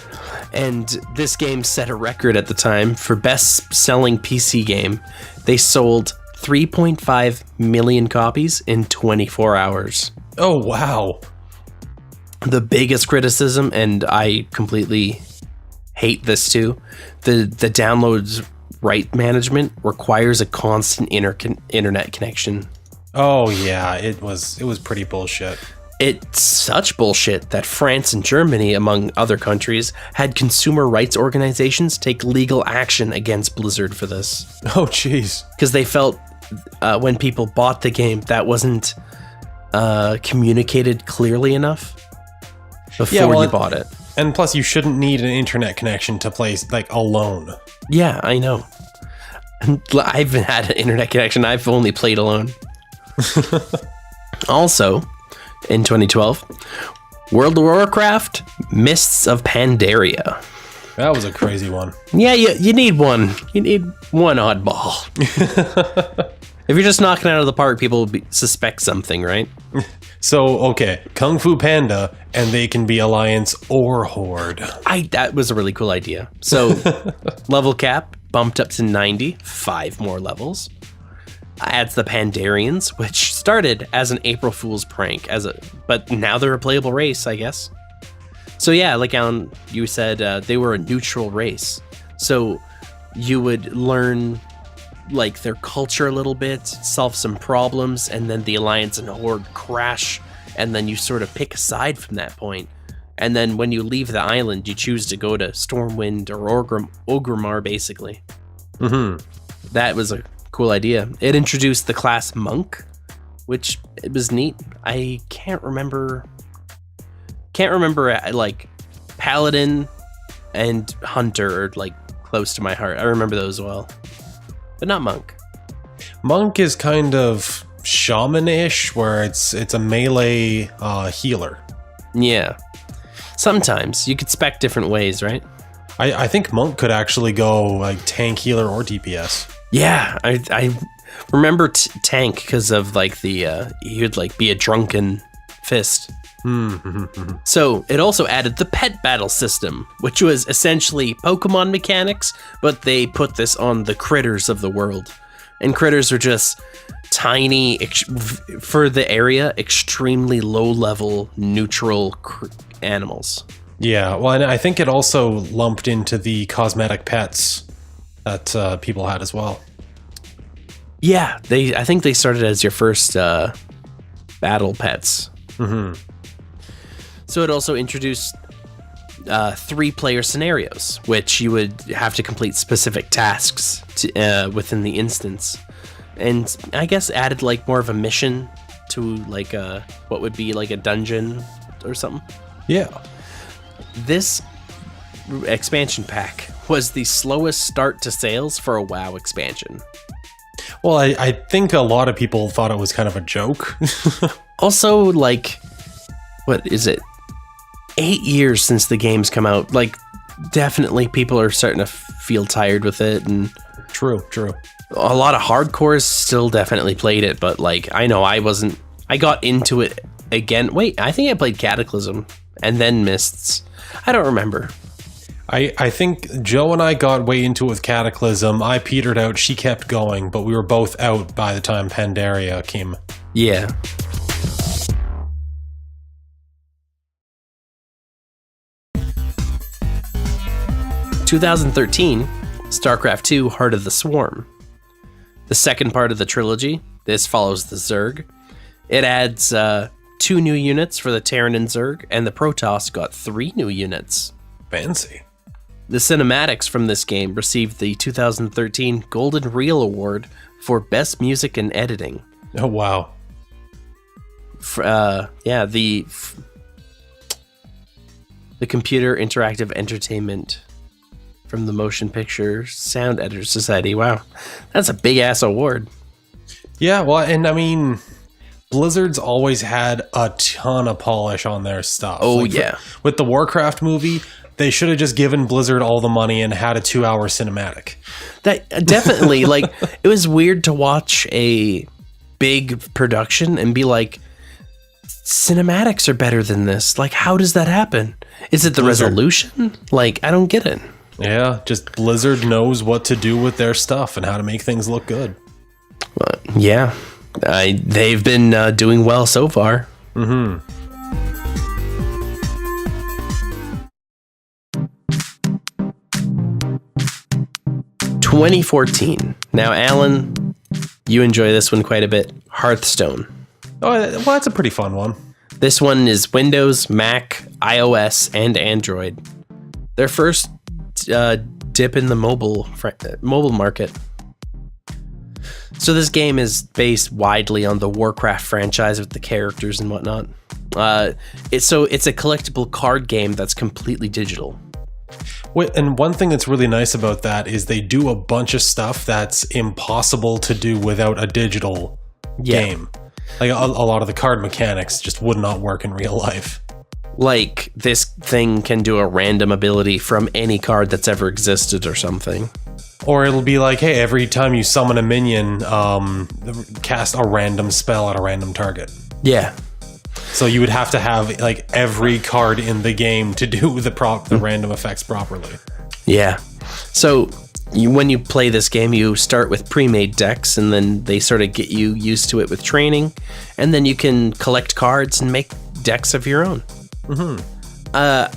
And this game set a record at the time for best-selling PC game. They sold 3.5 million copies in 24 hours. Oh, wow. The biggest criticism, and I completely hate this too, the downloads right management requires a constant internet connection. Oh yeah, it was pretty bullshit. It's such bullshit that France and Germany, among other countries, had consumer rights organizations take legal action against Blizzard for this. Oh jeez. Because they felt when people bought the game, that wasn't communicated clearly enough before you bought it. And plus, you shouldn't need an internet connection to play, like, alone. Yeah, I know. I've had an internet connection. I've only played alone. Also, in 2012, World of Warcraft, Mists of Pandaria. That was a crazy one. Yeah, you need one. You need one oddball. If you're just knocking it out of the park, people will suspect something, right? So, okay, Kung Fu Panda, and they can be Alliance or Horde. That was a really cool idea. So, level cap bumped up to 90, 5 more levels. Adds the Pandarians, which started as an April Fool's prank, but now they're a playable race, I guess. So yeah, like Alan, you said, they were a neutral race. So you would learn like their culture a little bit, solve some problems, and then the Alliance and Horde crash, and then you sort of pick a side from that point. And then when you leave the island, you choose to go to Stormwind or Orgrimmar, basically. Mm-hmm. That was a cool idea. It introduced the class Monk, which it was neat. I can't remember like Paladin and Hunter are like close to my heart. I remember those well. But not Monk. Monk is kind of shaman-ish, where it's a melee healer. Yeah. Sometimes. You could spec different ways, right? I think Monk could actually go like tank, healer, or DPS. Yeah, I remember tank because of like the he would like be a drunken fist. Mm-hmm. So it also added the pet battle system, which was essentially Pokemon mechanics, but they put this on the critters of the world. And critters are just tiny, for the area, extremely low-level, neutral animals. Yeah, well, and I think it also lumped into the cosmetic pets that people had as well. Yeah, I think they started as your first battle pets. Mm-hmm. So it also introduced 3-player scenarios, which you would have to complete specific tasks within the instance. And I guess added like more of a mission to like what would be like a dungeon or something. Yeah. This expansion pack was the slowest start to sales for a WoW expansion. Well, I think a lot of people thought it was kind of a joke. Also, like, what is it? 8 years since the game's come out. Like, definitely people are starting to feel tired with it. And True. A lot of hardcores still definitely played it, but like, I know I wasn't. I got into it again. Wait, I think I played Cataclysm and then Mists. I don't remember. I think Joe and I got way into it with Cataclysm. I petered out, she kept going, but we were both out by the time Pandaria came. Yeah. In 2013, StarCraft II: Heart of the Swarm. The second part of the trilogy. This follows the Zerg. It adds 2 new units for the Terran and Zerg, and the Protoss got 3 new units. Fancy. The cinematics from this game received the 2013 Golden Reel Award for Best Music and Editing. Oh, wow. The Computer Interactive Entertainment from the Motion Picture Sound Editors Society. Wow, that's a big ass award. Yeah, well, and I mean, Blizzard's always had a ton of polish on their stuff. Oh, like, yeah. With the Warcraft movie, they should have just given Blizzard all the money and had a 2-hour cinematic. That definitely, like, it was weird to watch a big production and be like, cinematics are better than this. Like, how does that happen? Is it the resolution? Like, I don't get it. Yeah, just Blizzard knows what to do with their stuff and how to make things look good. Yeah, they've been doing well so far. 2014. Now, Alan, you enjoy this one quite a bit. Hearthstone. Oh, well, that's a pretty fun one. This one is Windows, Mac, iOS, and Android. Their first dip in the mobile market. So this game is based widely on the Warcraft franchise with the characters and whatnot. It's a collectible card game that's completely digital. And one thing that's really nice about that is they do a bunch of stuff that's impossible to do without a digital game. Like a lot of the card mechanics just would not work in real life. Like this thing can do a random ability from any card that's ever existed or something. Or it'll be like, hey, every time you summon a minion, cast a random spell at a random target. Yeah. So you would have to have like every card in the game to do the random effects properly. Yeah. So when you play this game, you start with pre-made decks, and then they sort of get you used to it with training, and then you can collect cards and make decks of your own. I'm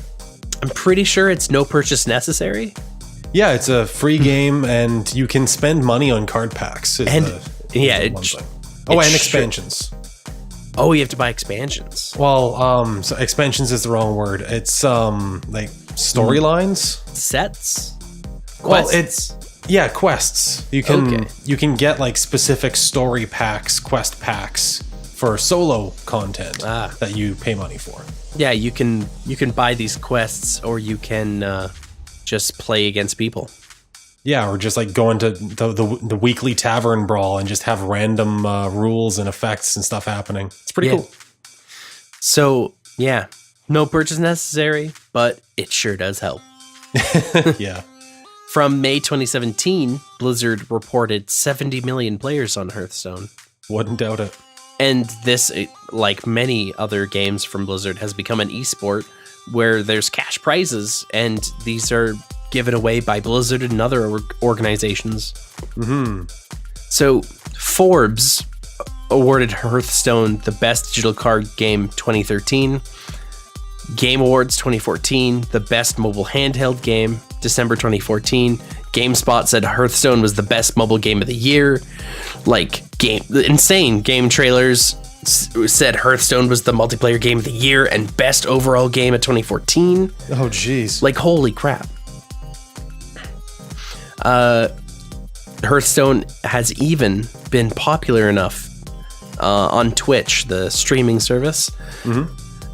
pretty sure it's no purchase necessary. Yeah, it's a free game, and you can spend money on card packs. And expansions. Oh, you have to buy expansions. Well, so expansions is the wrong word. It's like storylines, sets. Quests? Well, quests. You can get like specific story packs, quest packs for solo content that you pay money for. Yeah, you can buy these quests, or you can just play against people. Yeah, or just like go into the weekly tavern brawl and just have random rules and effects and stuff happening. It's pretty cool. So, yeah, no purchase necessary, but it sure does help. Yeah. From May 2017, Blizzard reported 70 million players on Hearthstone. Wouldn't doubt it. And this, like many other games from Blizzard, has become an esport where there's cash prizes, and these are given away by Blizzard and other organizations. So Forbes awarded Hearthstone the Best Digital Card Game 2013, Game Awards 2014, the Best Mobile Handheld Game, December 2014. GameSpot said Hearthstone was the best mobile game of the year. Insane game trailers said Hearthstone was the multiplayer game of the year and best overall game of 2014. Oh, geez. Like, holy crap. Hearthstone has even been popular enough on Twitch, the streaming service,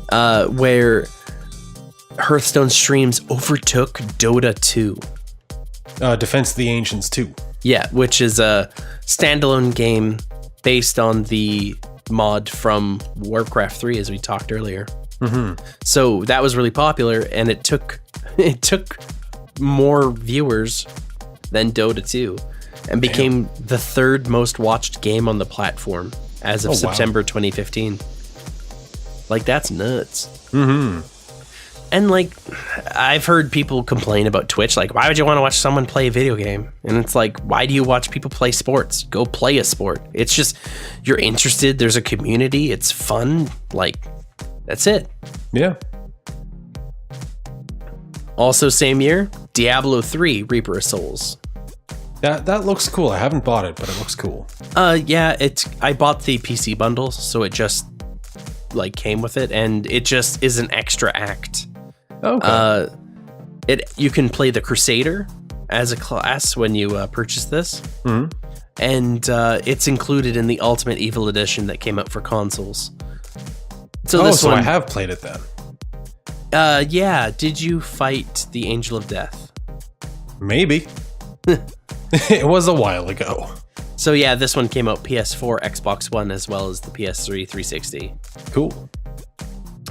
where Hearthstone streams overtook Dota 2. Defense of the Ancients 2. Yeah, which is a standalone game based on the mod from Warcraft 3, as we talked earlier. So that was really popular, and it took more viewers than Dota 2 and became the third most watched game on the platform as of September 2015. Like, that's nuts. And like, I've heard people complain about Twitch, like, why would you want to watch someone play a video game? And it's like, why do you watch people play sports? Go play a sport. It's just, you're interested, there's a community, it's fun, like, that's it. Yeah. Also same year, Diablo 3 Reaper of Souls. That looks cool. I haven't bought it, but it looks cool. Yeah, I bought the PC bundle, so it just like came with it, and it just is an extra act. Okay. You can play the Crusader as a class when you purchase this, and it's included in the Ultimate Evil Edition that came out for consoles. So I have played it then. Yeah. Did you fight the Angel of Death? Maybe. It was a while ago. So yeah, this one came out PS4, Xbox One, as well as the PS3 360. Cool.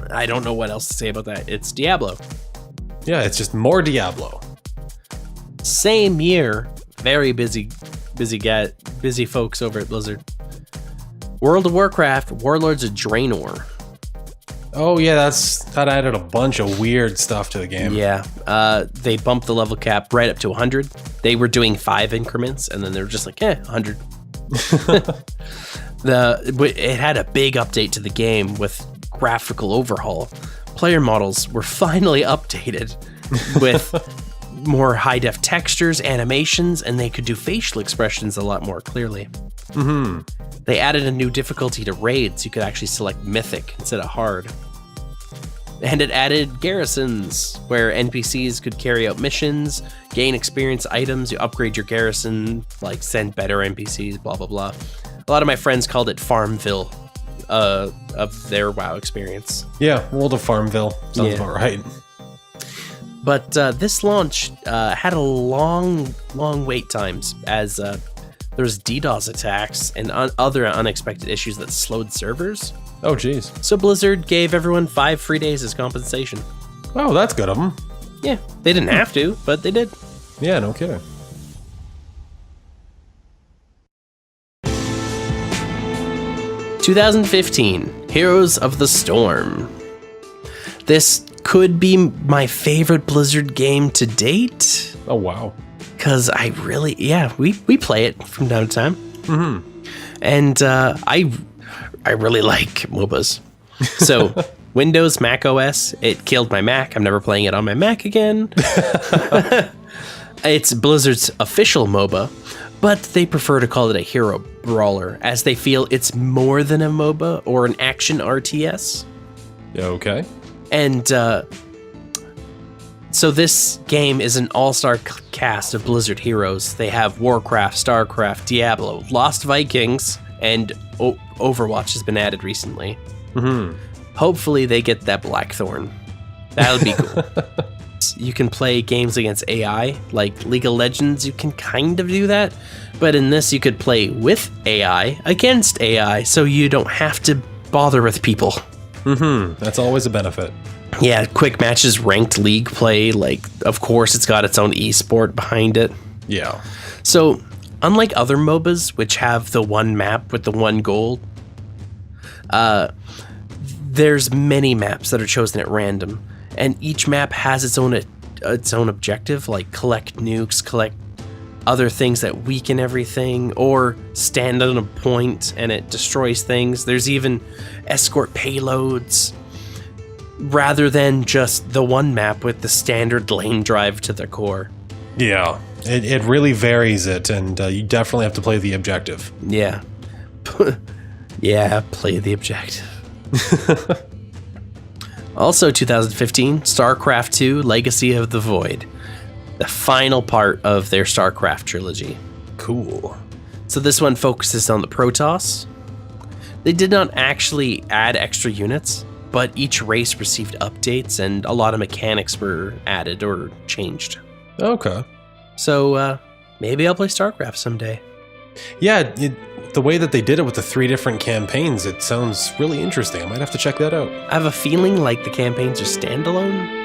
I don't know what else to say about that. It's Diablo. Yeah, it's just more Diablo. Same year, very busy folks over at Blizzard. World of Warcraft, Warlords of Draenor. Oh yeah, that added a bunch of weird stuff to the game. Yeah, they bumped the level cap right up to 100. They were doing 5 increments, and then they were just like, 100. It had a big update to the game with graphical overhaul. Player models were finally updated with more high-def textures, animations, and they could do facial expressions a lot more clearly. Mm-hmm. They added a new difficulty to raids. You could actually select Mythic instead of Hard. And it added garrisons, where NPCs could carry out missions, gain experience items, you upgrade your garrison, like send better NPCs, blah, blah, blah. A lot of my friends called it Farmville of their WoW experience. Yeah, World of Farmville. Sounds about right. But this launch had a long wait times as there was DDoS attacks and other unexpected issues that slowed servers. Oh, geez. So Blizzard gave everyone 5 free days as compensation. Oh, that's good of them. Yeah, they didn't have to, but they did. Yeah, no kidding. (2015) Heroes of the Storm. This could be my favorite Blizzard game to date. Oh, wow. Because I really, we play it from time to time. Mm-hmm. And I really like MOBAs. So Windows, Mac OS, it killed my Mac. I'm never playing it on my Mac again. It's Blizzard's official MOBA, but they prefer to call it a hero brawler, as they feel it's more than a MOBA or an action RTS. Okay. And so this game is an all-star cast of Blizzard heroes. They have Warcraft, Starcraft, Diablo, Lost Vikings, and Overwatch has been added recently. Mm-hmm. Hopefully they get that Blackthorn. That would be cool. You can play games against AI, like League of Legends, you can kind of do that. But in this, you could play with AI against AI, so you don't have to bother with people. Mm-hmm. That's always a benefit. Yeah, quick matches, ranked league play, like, of course, it's got its own esport behind it. Yeah. So, unlike other MOBAs, which have the one map with the one goal, there's many maps that are chosen at random, and each map has its own objective, like collect nukes, collect other things that weaken everything, or stand on a point and it destroys things. There's even escort payloads, rather than just the one map with the standard lane drive to the core. Yeah, it really varies it, and you definitely have to play the objective. Yeah. Yeah, play the objective. Also 2015, StarCraft II, Legacy of the Void. The final part of their StarCraft trilogy. Cool. So this one focuses on the Protoss. They did not actually add extra units, but each race received updates and a lot of mechanics were added or changed. Okay. So maybe I'll play StarCraft someday. Yeah, the way that they did it with the 3 different campaigns, it sounds really interesting. I might have to check that out. I have a feeling like the campaigns are standalone.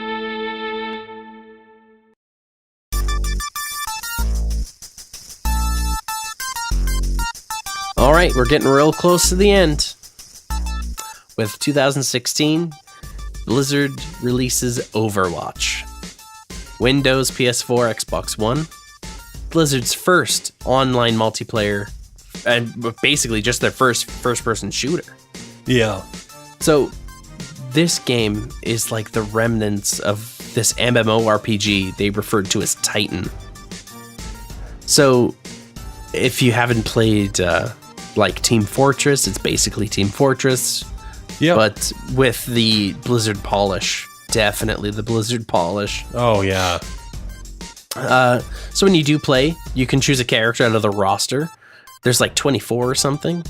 All right, we're getting real close to the end. With 2016, Blizzard releases Overwatch. Windows, PS4, Xbox One. Blizzard's first online multiplayer, and basically just their first-person shooter. Yeah. So this game is like the remnants of this MMORPG they referred to as Titan. So if you haven't played like Team Fortress, it's basically Team Fortress. Yeah. But with the Blizzard polish. Definitely the Blizzard polish. Oh, yeah. So when you do play, you can choose a character out of the roster. There's like 24 or something.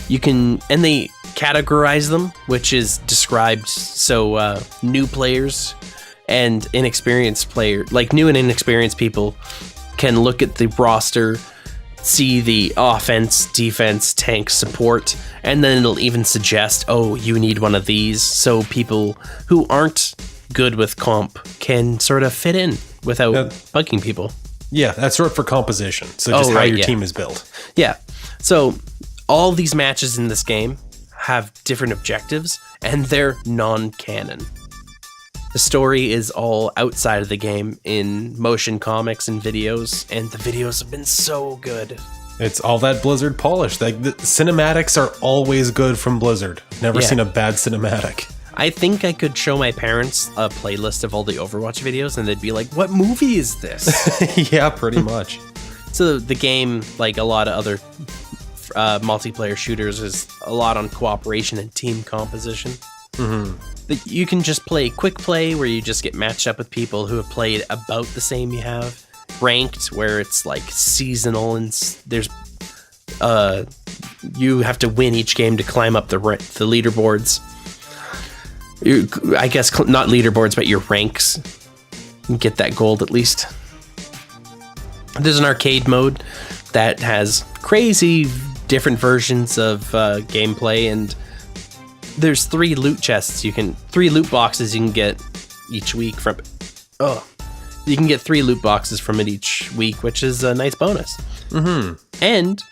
You can, and they categorize them, which is described so new players and inexperienced player, like new and inexperienced people, can look at the roster, see the offense, defense, tank, support, and then it'll even suggest, oh, you need one of these, so people who aren't good with comp can sort of fit in without bugging people. Yeah, that's short for composition. So just how your team is built. Yeah. So all these matches in this game have different objectives, and they're non-canon. The story is all outside of the game in motion comics and videos, and the videos have been so good. It's all that Blizzard polish. Like, the cinematics are always good from Blizzard. Never seen a bad cinematic. I think I could show my parents a playlist of all the Overwatch videos, and they'd be like, what movie is this? Yeah, pretty much. So the game, like a lot of other multiplayer shooters, is a lot on cooperation and team composition. Mm-hmm. You can just play quick play, where you just get matched up with people who have played about the same you have. Ranked, where it's like seasonal, and there's you have to win each game to climb up the leaderboards. I guess not leaderboards, but your ranks. You get that gold at least. There's an arcade mode that has crazy different versions of gameplay, and there's 3 loot chests 3 loot boxes you can get each week from. You can get 3 loot boxes from it each week, which is a nice bonus. Mm-hmm. And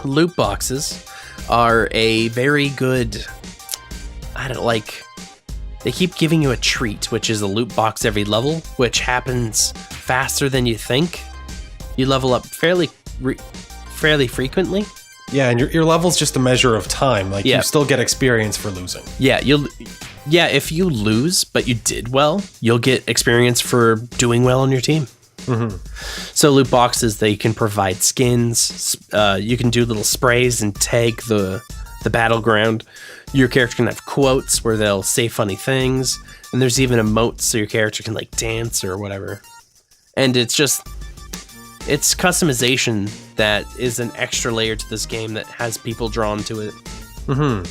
loot boxes are a very good. They keep giving you a treat, which is a loot box every level, which happens faster than you think. You level up fairly frequently. Yeah, and your level's just a measure of time. Like, you still get experience for losing. Yeah, if you lose, but you did well, you'll get experience for doing well on your team. Mm-hmm. So loot boxes, they can provide skins. You can do little sprays and tag the battleground. Your character can have quotes where they'll say funny things. And there's even emotes, so your character can like dance or whatever. And it's customization that is an extra layer to this game that has people drawn to it. Mm-hmm.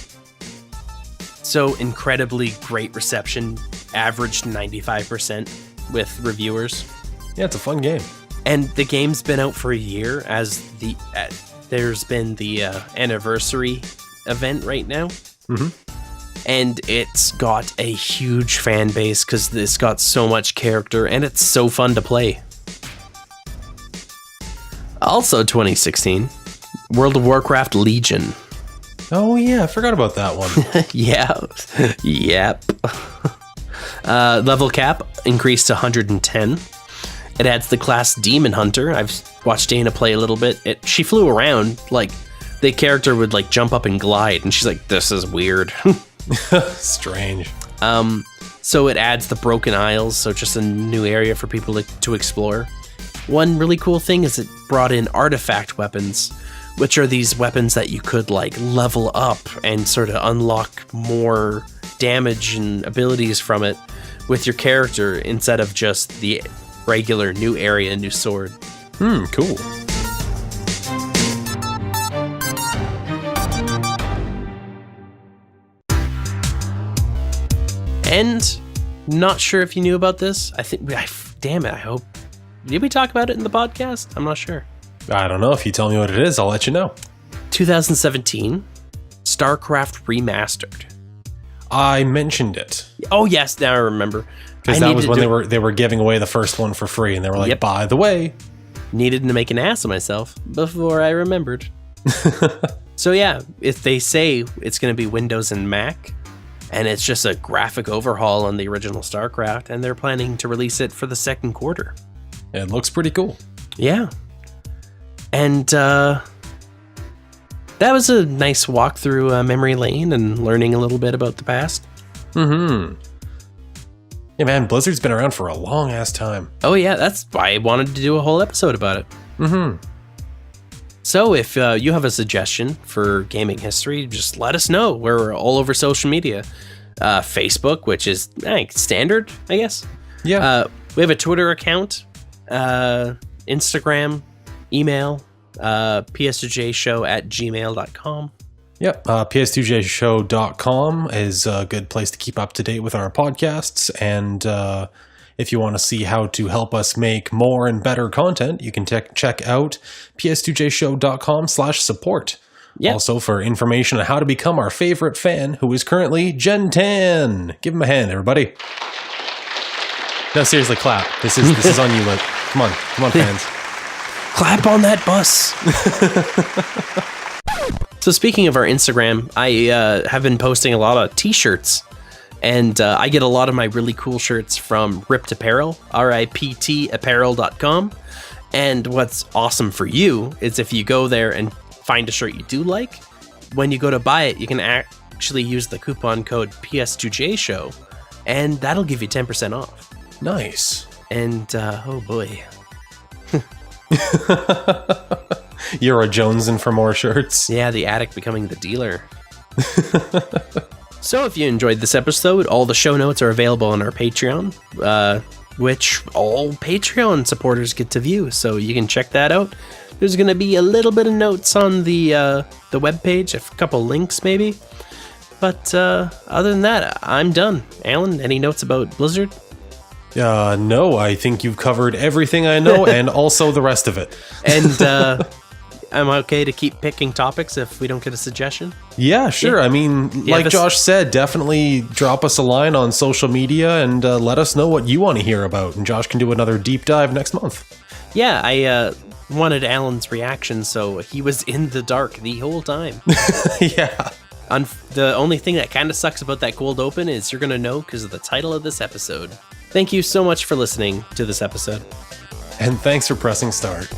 So incredibly great reception, averaged 95% with reviewers. Yeah, it's a fun game. And the game's been out for a year, as there's been the anniversary event right now. Mm-hmm. And it's got a huge fan base because it's got so much character, and it's so fun to play. Also 2016, World of Warcraft Legion. Oh yeah, I forgot about that one. Yep. Level cap increased to 110. It adds the class Demon Hunter. I've watched Dana play a little bit. She flew around, like the character would like jump up and glide, and she's like, this is weird. Strange. So it adds the Broken Isles, so just a new area for people to explore. One really cool thing is it brought in artifact weapons, which are these weapons that you could like level up and sort of unlock more damage and abilities from it with your character instead of just the regular new area, new sword. Cool. And not sure if you knew about this. Damn it, I hope. Did we talk about it in the podcast? I'm not sure. I don't know. If you tell me what it is, I'll let you know. 2017, StarCraft Remastered. I mentioned it. Oh yes, now I remember. Because that was when they were giving away the first one for free, and they were like, by the way. Needed to make an ass of myself before I remembered. So yeah, if they say it's going to be Windows and Mac, and it's just a graphic overhaul on the original StarCraft, and they're planning to release it for the second quarter. It looks pretty cool. Yeah. And that was a nice walk through memory lane and learning a little bit about the past. Mm-hmm. Yeah, man, Blizzard's been around for a long ass time. Oh yeah, that's why I wanted to do a whole episode about it. Mm-hmm. So if you have a suggestion for gaming history, just let us know. We're all over social media. Facebook, which is standard, I guess. Yeah. We have a Twitter account, Instagram, email, PS2J show@gmail.com. Yep. PS2JShow.com is a good place to keep up to date with our podcasts. And if you want to see how to help us make more and better content, you can check out PS2JShow.com/support. Yep. Also, for information on how to become our favorite fan, who is currently Gen 10. Give him a hand, everybody. No, seriously, clap. This is on you, Luke. Come on, fans. Clap on that bus. So speaking of our Instagram, I have been posting a lot of t-shirts, and I get a lot of my really cool shirts from Ript Apparel, riptapparel.com. And what's awesome for you is if you go there and find a shirt you do like, when you go to buy it, you can actually use the coupon code PS2J Show, and that'll give you 10% off. Nice. And oh boy. You're a jonesing for more shirts. Yeah, the addict becoming the dealer. So if you enjoyed this episode, all the show notes are available on our Patreon, which all Patreon supporters get to view, so you can check that out. There's going to be a little bit of notes on the webpage, a couple links maybe. But other than that, I'm done. Alan, any notes about Blizzard? No, I think you've covered everything I know and also the rest of it. And I'm okay to keep picking topics if we don't get a suggestion? Yeah, sure. Yeah. I mean, like Josh said, definitely drop us a line on social media and let us know what you want to hear about. And Josh can do another deep dive next month. Yeah, I wanted Alan's reaction, so he was in the dark the whole time. Yeah. The only thing that kind of sucks about that cold open is you're going to know because of the title of this episode. Thank you so much for listening to this episode. And thanks for pressing start.